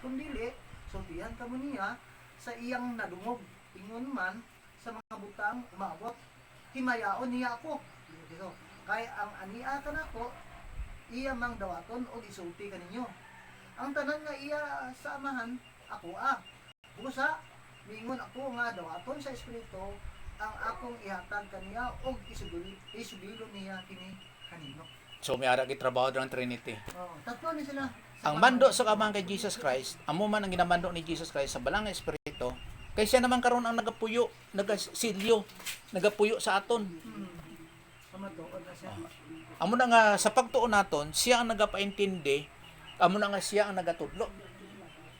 Kung dili, sultihan kamo niya sa iyang nadungog. Ingon man sa mga butang umabot. Himayaon niya ako. Dito. Kaya ang ania ka nako, iya mang dawaton o isulti kaninyo. Ang tanan nga iya sa amahan, ako Busa, mingon ako nga dawaton sa espiritu, ang akong ihatag kaniya o isubilo niya kini kanino. So may ara gitrabaho ng Trinity. Tatlo ni sila. Ang mando sa kamang kay Jesus Christ, amo man ang ginamando ni Jesus Christ sa balang espiritu, kay siya naman karon ang nagapuyo, nagasilyo, nagapuyo sa aton. Kamatuod na siya. Amo na nga sa pagtuon naton, siya ang nagapaintindi, amo na nga siya ang nagatudlo.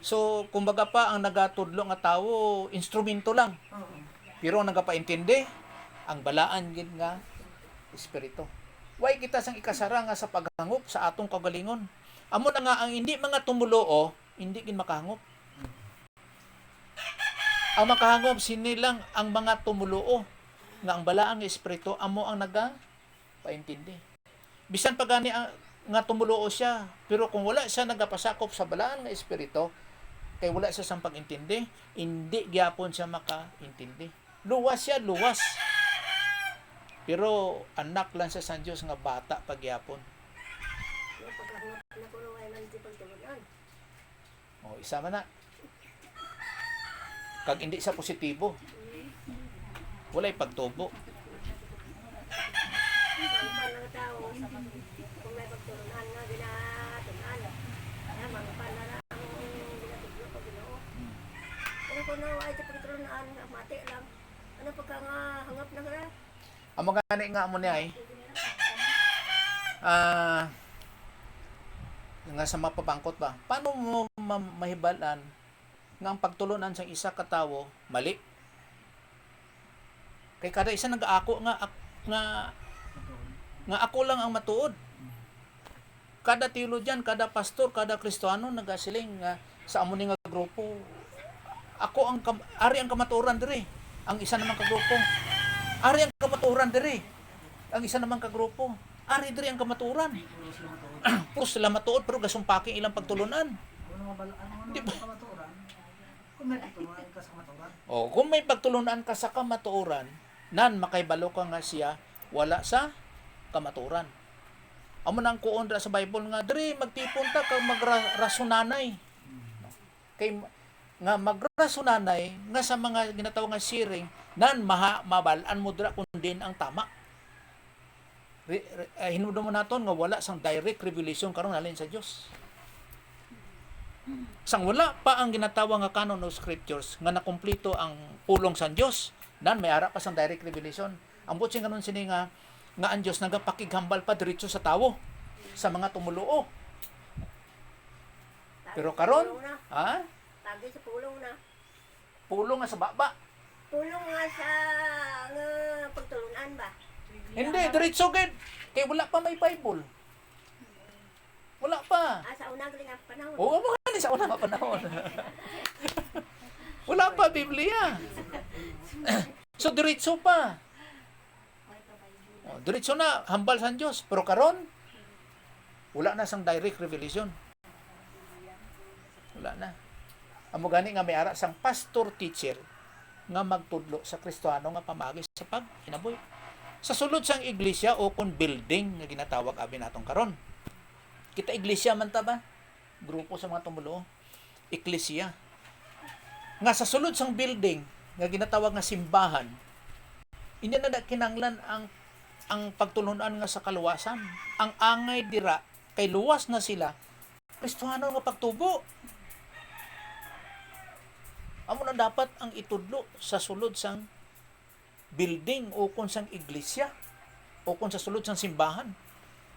So, kumbaga pa ang nagatudlo nga tawo, instrumento lang. Oo. Pero ang nagapaintindi, ang balaan gid nga espiritu. Way kita sang ikasara nga sa paghangop sa atong kagalingon. Amo na nga ang hindi mga tumuloo, hindi gid makahangop. Ang makahangop sinilang ang mga tumuloo nga ang balaan nga espiritu amo ang paintindi. Bisan pa gani nga tumuloo siya, pero kung wala siya nagapasakop sa balaan nga espiritu, kay wala siya sang pag-intindi, hindi gyapon siya makaintindi. Luwas siya, luwas. Pero anak lang sa San Dios nga bata pagyapon. Yung pagkahangap na kuno ay man di pagtulunan. O isa man na. Kag hindi sa positibo, walay pagtubo. Ang mga tao, kung may pagtulunan nga ginatunan, mga pala na ang ginatudlo pag Ginoo. Pero kung naway sa pagtulunan, mati lang. Ano pagka nga hangap na kaya? Amo gani nga amo niya nga sa mapabangkot ba? Paano mo mahibalan nga ang pagtulunan sa isa ka tawo mali? Kay kada isa nag-aako nga ako lang ang matuod. Kada teologian, kada pastor, kada Kristiyano nagasiling nga sa amo ni nga grupo. Ako ang ari ang kamatuoran diri. Ang isa naman ka grupo. Ari ang kamatuoran diri. Ang isa naman ka grupo. Ari diri ang kamatuoran. Puro sila matuod pero gasumpaking ilang pagtulunan. Ano Di ba? kamatuoran? Kung may pagtulunan ka sa kamatuoran. O, kung may pagtulunan ka sa kamatuoran, nan makaibalo ka nga siya wala sa kamatuoran. Amo nang kuon ra sa Bible nga diri magtipon ta kag magrasunanay. Kay nga magrasunanay nga sa mga ginatawag nga sharing nan mabalaan mo dira kun din ang tama. Hinudon mo naton nga wala sang direct revelation karon halin sa Dios. Sang wala pa ang ginatawag nga canon of scriptures nga nakumpleto ang pulong sa Dios, nan may ara pa sang direct revelation. Ang butsing kanon sini nga ang Dios nagapakighambal pa diretso sa tawo sa mga tumuluo. Pero karon, ha? Tagi sa pulong na. Pulong nga sa baba. Pulong nga sa nga pagtulunan ba? Hindi, diretso gid. Kay wala pa may Bible. Wala pa. Sa unang galing ang panahon. Oo, mga sa una nga panahon. Wala pa Biblia. So, diretso pa. Diretso na, hambal sa Diyos. Pero karon, wala na sang direct revelation. Wala na. Amo gani nga may ara sang pastor teacher nga magtudlo sa Kristiyano nga pamagi sa pagkinabuhi. Sa sulod sang iglesia o kon building nga ginatawag abi natong karon. Kita iglesia man ta ba? Grupo sa mga tumulo. Iglesia. Nga sa sulod sang building nga ginatawag nga simbahan. Hindi na kinanglan ang pagtulunan nga sa kaluwasan. Ang angay dira kay luwas na sila. Kristiyano nga pagtubo. Amo na dapat ang itudlo sa sulod sang building o kung sang iglesia o kung sa sulod sang simbahan.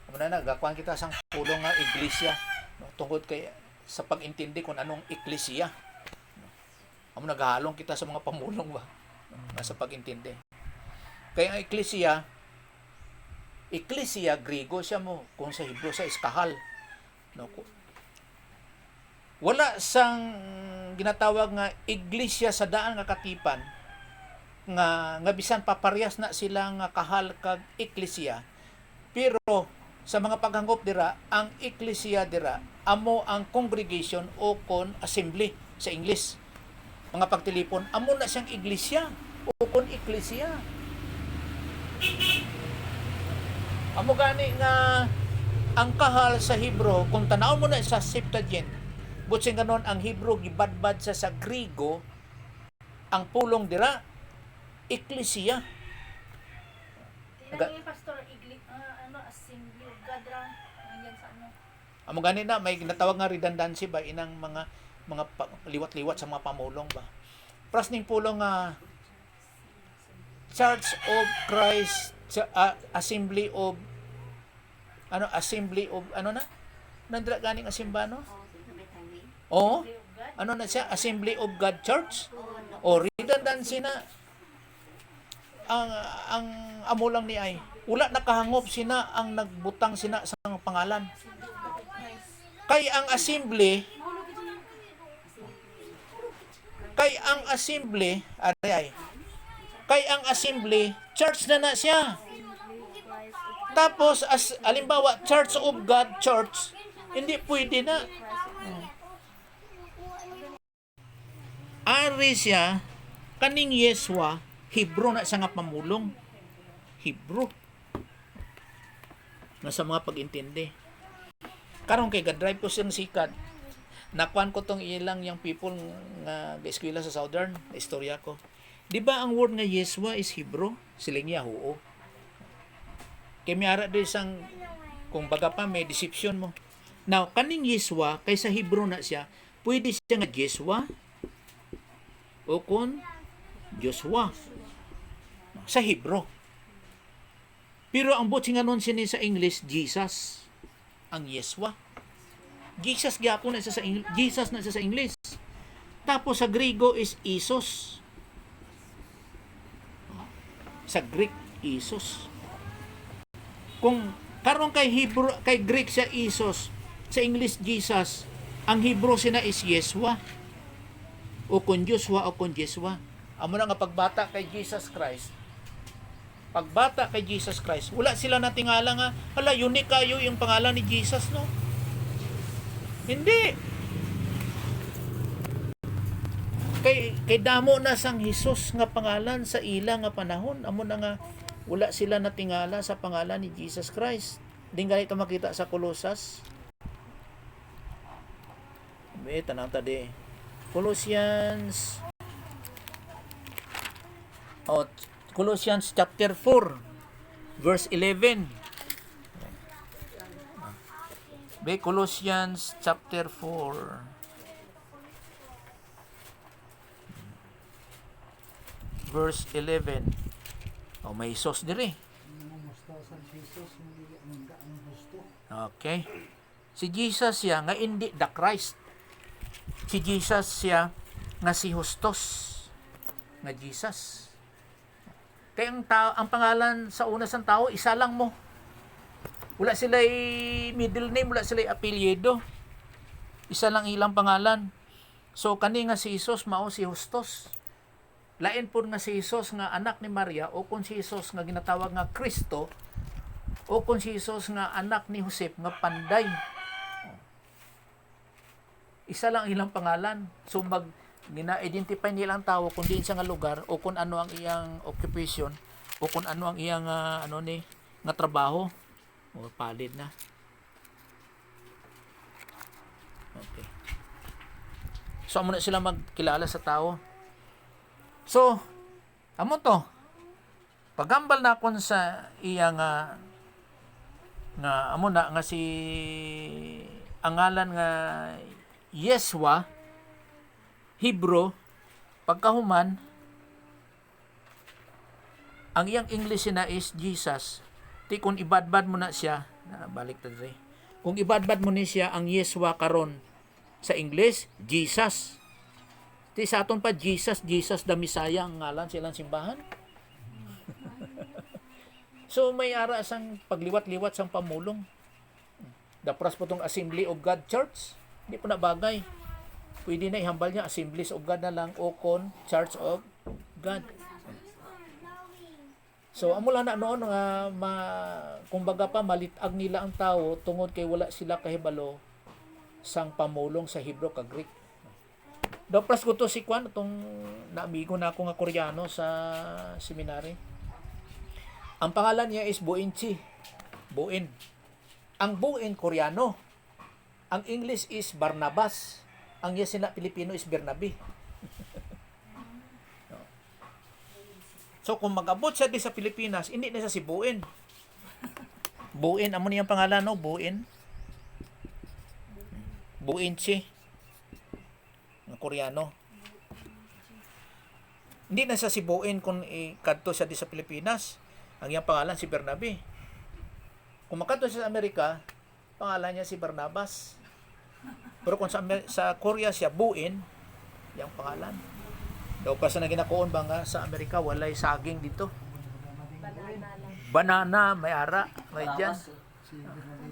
Amo na nagakuan kita sang pulong nga iglesia tungkol kay sa pag-intindi kung anong iglesia. Amo naghahalong kita sa mga pamulong ba sa pag-intindi. Kaya ang Ecclesia Griego siya mo kung sa Hebrew sa iskahal. No, wala sang ginatawag nga iglesia sa daan nga katipan nga bisan paparehas na sila nga kahal kag ecclesia. Pero sa mga paghangop dira, ang ecclesia dira amo ang congregation o kon assembly sa English. Mga pagtilipon, amo na siyang iglesia o kon ecclesia. Amo gani nga ang kahal sa Hebrew, kung tanaw mo na sa Septuagint, butsing ganon ang Hebrew gibadbad sa Griego, ang pulong dira ecclesia. Tinanong yung pastor, assembly of God ra, nandiyan sa ano. Amo gani na may ginatawag nga redundancy ba inang mga liwat-liwat sa mga pamulong ba. Pras ning pulong nga Church of Christ Assembly of Assembly of ano na? Nandra ganing asimbano? Oh, sa may highway. Oo. Ano na siya? Assembly of God Church? O redundancy na ang amo lang ni ay wala nakahangop sina ang nagbutang sina sa pangalan. Kay ang assembly kay ang assembly church na siya. Tapos alimbawa Church of God Church hindi pwede na. Ari siya kaning Yeswa Hebrew na siya nga pamulong. Hebrew. Nasa mga pag-intindi. Karon kay God-drive ko siyang sikat. Nakuan ko tong ilang yung people nga eskwela sa Southern. Istorya ko. Di ba ang word nga Yeswa is Hebrew? Siling niya, oo. Kaya may ara din isang, kung baga pa may deception mo. Now, kaning Yeswa, kaysa Hebrew na siya, pwede siya nga Yeswa o kun Joshua sa Hebrew. Pero ang bot singanon siya sa English, Jesus. Ang Yeswa. Jesus gyapon na siya sa English. Jesus na siya sa English. Tapos sa Griego is Isos. Sa Greek, Isos. Kung karon kay Hebrew, kay Greek siya Isos, sa English Jesus, ang Hebrew sina is Yeswa. O kun Joshua o kun Yeswa. Amo na nga pagbata kay Jesus Christ. Pagbata kay Jesus Christ, wala sila natingala nga, hala, unique kayo yung pangalan ni Jesus, no? Hindi. Kay damo na sang Hesus nga pangalan sa ila nga panahon, amo na nga wala sila natingala sa pangalan ni Jesus Christ. Din ganito makita sa Colossus. May tanang tadi. Colossians Colossians chapter 4 verse 11. Colossians chapter 4 verse 11. May sos diri. Okay. Si Jesus siya nga hindi the Christ. Si Jesus siya nga si Hustos nga Jesus. Kaya ang pangalan sa una sang tao, isa lang mo. Wala sila middle name, wala sila apelyido. Isa lang ilang pangalan. So, kani nga si Jesus, mao si Hustos. Lain po nga si Jesus nga anak ni Maria, o kung si Jesus nga ginatawag nga Kristo, o kung si Jesus nga anak ni Josep nga panday. Isa lang ilang pangalan. So, gina-identify nila ang tao kung diin sa nga lugar o kung ano ang iyang occupation o kung ano ang iyang nga trabaho o palid na. Okay. So amo na sila magkilala sa tao. So amo to pagambal na kon sa iyang nga amo na nga si ang ngalan nga Yeswa Hebrew, pagkahuman, ang iyang English na is Jesus. Ti kung ibadbad mo na siya, balik ta dre. Kung ibadbad mo ni siya ang Yeswa karon sa English, Jesus. Ti sa aton pa Jesus the Messiah ang ngalan silang simbahan. So may ara sang pagliwat-liwat sang pamulong. Dapras po tong Assembly of God Church, hindi po na bagay. Pwede na ihambal niya Assemblies of God na lang o kon Church of God. So amo lang na noon nga kumbaga pa malitag nila ang tao tungod kay wala sila kahibalo sang pamulong sa Hebrew ka Greek. Dapras ko to si Kwan itong naamigo na ako nga Koreano sa seminary. Ang pangalan niya is Boinchi. Boin. Ang Boin Koreano. Ang English is Barnabas. Ang yes sila Pilipino is Bernabe. So kung mag-abot siya di sa Pilipinas, hindi na siya si Buin. Buin, amo niyang pangalan, no? Buin. Buinchi. Ng Koreano. Hindi na siya si Buin kung kadto siya di sa Pilipinas. Ang iyang pangalan si Bernabe. Kung makato siya sa Amerika, pangalan niya si Barnabas. Pero kung sa Korea siya buin, yang pangalan. Daw pa sa naginakuon ba nga sa Amerika walay saging dito. Banana lang. Banana, may ara, may dyan. Tawas. Si Bernabé.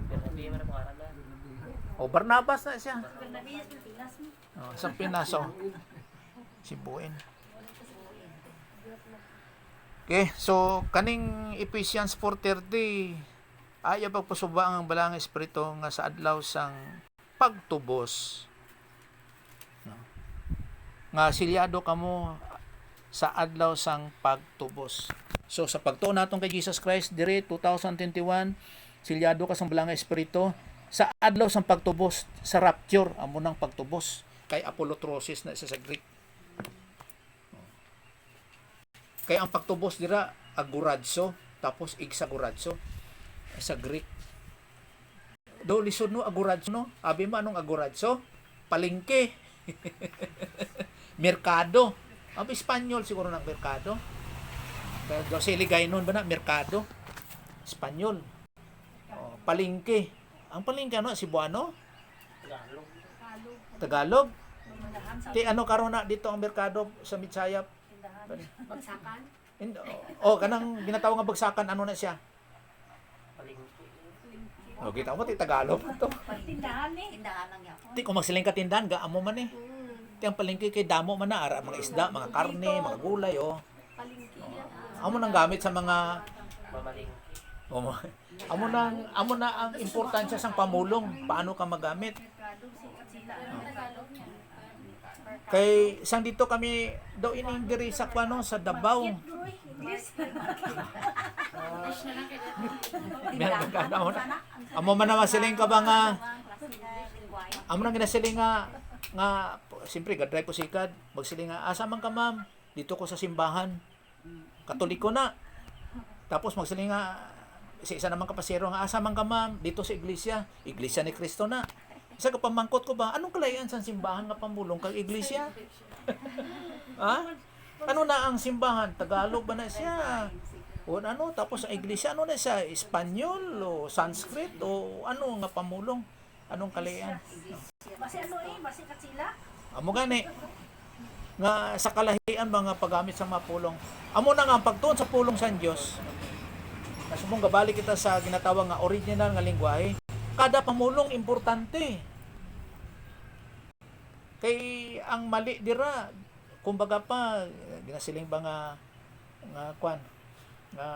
Bernabe man ang pangalan na. O Barnabas na siya. Bernabé, Pilipinas mo. Oh, sa Pinas, oh. Si Buin. Okay, so kaning Ephesians 4:30 ayaw pagpasuba ang balang espiritu nga sa adlaw sang pagtubos. No? Nga silyado kamo sa adlaw sang pagtubos. So sa pagtuon naton kay Jesus Christ dire 2021, silyado ka sang balang espiritu sa adlaw sang pagtubos, sa rapture amo nang pagtubos. Kay apolutrosis na isa sa Greek. Kaya ang pagtubos dira agoradzo tapos igsagoradzo sa Greek. Do lisod no agoradzo no. Abi man anong agoradzo? Palengke. Merkado. Abi Espanyol siguro ng merkado. Pero si ligay nun ba na merkado? Espanyol. Oh, palengke. Ang palengke ano Cebuano? Tagalog. Tagalog. Tindahan sa Ti ano karon na dito ang merkado sa Mitsayap? tindahan. Bagsakan. Kanang ginatawag nga bagsakan ano na siya? Palengke. O kita mo ti Tagalog to. Tindahan eh. Tindahan lang yapon. Ti kung magsiling ka tindahan ga amo man eh. Ti ang palengke kay damo man na ara mga isda, mga karne, mga gulay Palengke yan. Amo nang gamit sa mga Mamalengke. amo na ang importansya sang pamulong, paano ka magamit. Merkado, sikat sila. Ano Tagalog niya? Kay sang dito kami daw ining diri sa kuano sa Davao. English. Amo man na masiling ka ba nga amo nang ginasiling nga siyempre gadray po sikad magsiling nga asa man ka ma'am dito ko sa simbahan Katoliko na tapos magsiling nga si isa naman kapasero nga asa man ka ma'am dito sa iglesia ni Kristo na isa ka pamangkot ko ba anong kalayan sa simbahan nga pamulong kag iglesia ha ano na ang simbahan Tagalog ba na siya o ano tapos sa iglesia ano na siya Espanyol o Sanskrit o ano nga pamulong anong kalayan Basi ano eh, basi kat sila. amo gani nga sa kalahian mga paggamit sa mga pulong amo na nga ang pagtuon sa pulong sa Dios nasubong gabalik kita sa ginatawag nga original nga lengguwahe kada pamulong importante kay ang mali dira kumbaga pa ginasiling ba nga kwan nga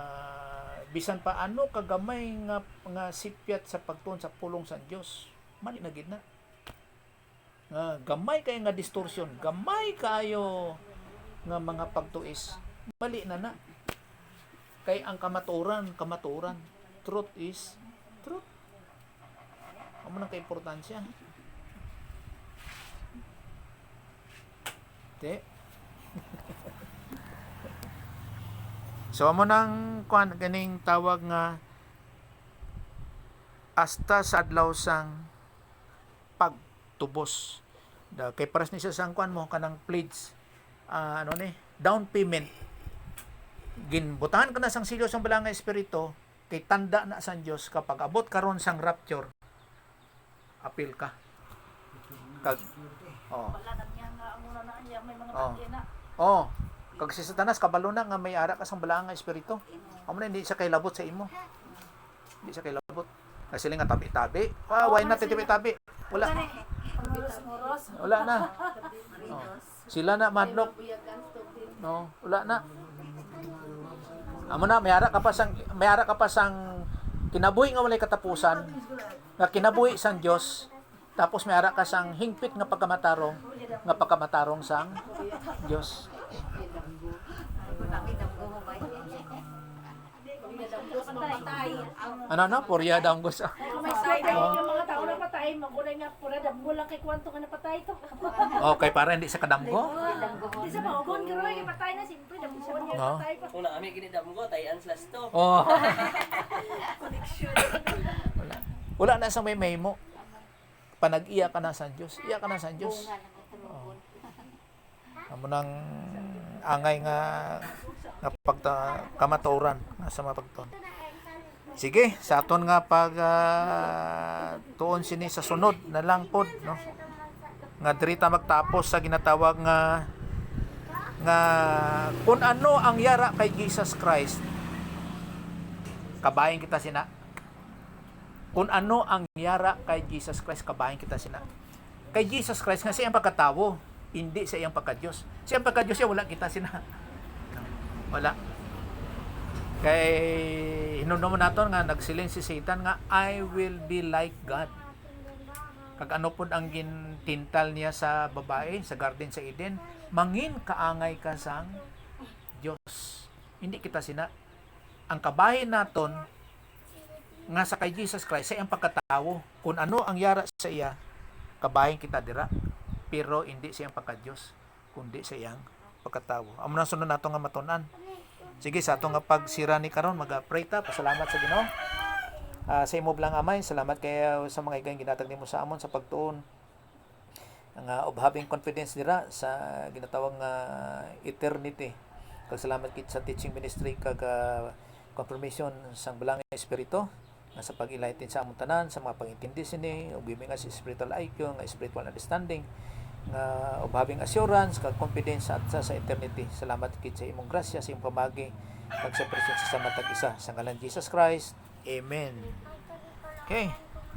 bisan pa ano kagamay nga sipyat sa pagtuon sa pulong sa Dios mali na gid na gamay kayo nga distortion, gamay kayo nga mga pagtuis, mali na na. Kay ang kamaturan, truth is truth. Amo nang kaimportansya. Te. So amo nang kuan ganing tawag nga hasta sa adlaw sang pagtubos. Kay paras ni siya sang kuan mo kanang pledge down payment ginbutahan ka na sang silyo sang balang nga espiritu kay tanda na sang Dios kapag abot karon sang rapture apil ka kag Wala na niya nga ang una na niya may mga Oh. tangke na. kag si Satanas kabalo na nga may ara ka sang balang nga espiritu amo na hindi siya kay labot sa imo hindi siya kay labot kasi nga tabi-tabi why not tabi-tabi wala wala na sila na madlok no wala na amo na may ara ka pa sang kinabuhi nga walay katapusan nga kinabuhi sang Dios tapos may ara ka sang hingpit nga pagkamatarong sang Dios ano porya daw ang gusto May side yung mga tao na patay, magulay nga pura damgo lang kay kwanto nga napatay to. okay para hindi sa kadamgo Di sa magon garo kay patay na simpre damgo niya No. patay pa. Kung naami ginidam ko, tayan slash to. wala na sa may mo panag-iya ka na sa Diyos iya ka na sa Diyos amo nang angay nga kamatuoran nga sa mga pagtuon. Sige, sa aton nga pag tuon sini sa sunod na lang pod, no? Nga diri ta magtapos sa ginatawag nga kung ano ang yara kay Jesus Christ, kabayan kita sina. Kung ano ang yara kay Jesus Christ, kabayan kita sina. Kay Jesus Christ nga siya ang pagkatawo, hindi sa iyang pagka-Diyos. Siya ang pagka-Diyos, siya wala kita sina. Wala. Kay hinumdum naton nga nagsiling si Satan nga I will be like God. Kag ano pud ang gintintal niya sa babae sa garden sa Eden, mangin kaangay ka sang Dios. Hindi kita sina. Ang kabahin naton nga sa kay Jesus Christ sa iyang pagkatawo, kung ano ang yara sa iya, kabahin kita dira, pero hindi sa iyang pagka-Diyos, kundi sa iyang pagkatawo. Amo nang sunod nato nga matun-an. Sige, sa ato nga pagsira ni karon mag-pray ta, pasalamat sa Ginoo. Sa imo lang amay, salamat kayo sa mga igay ginatag nimo sa amon sa pagtuon nga of having confidence dira sa ginatawag nga eternity. Kag salamat kit sa teaching ministry kag confirmation sang balang espiritu nga sa pag-enlighten sa among tanan sa mga pangintindi sini ug bibi nga sa spiritual IQ nga spiritual understanding nga of having assurance kag confidence sa eternity. Salamat kit sa imong grasya sa imong pamagi kag sa presensya sa matag isa sa ngalan Jesus Christ. Amen. Okay.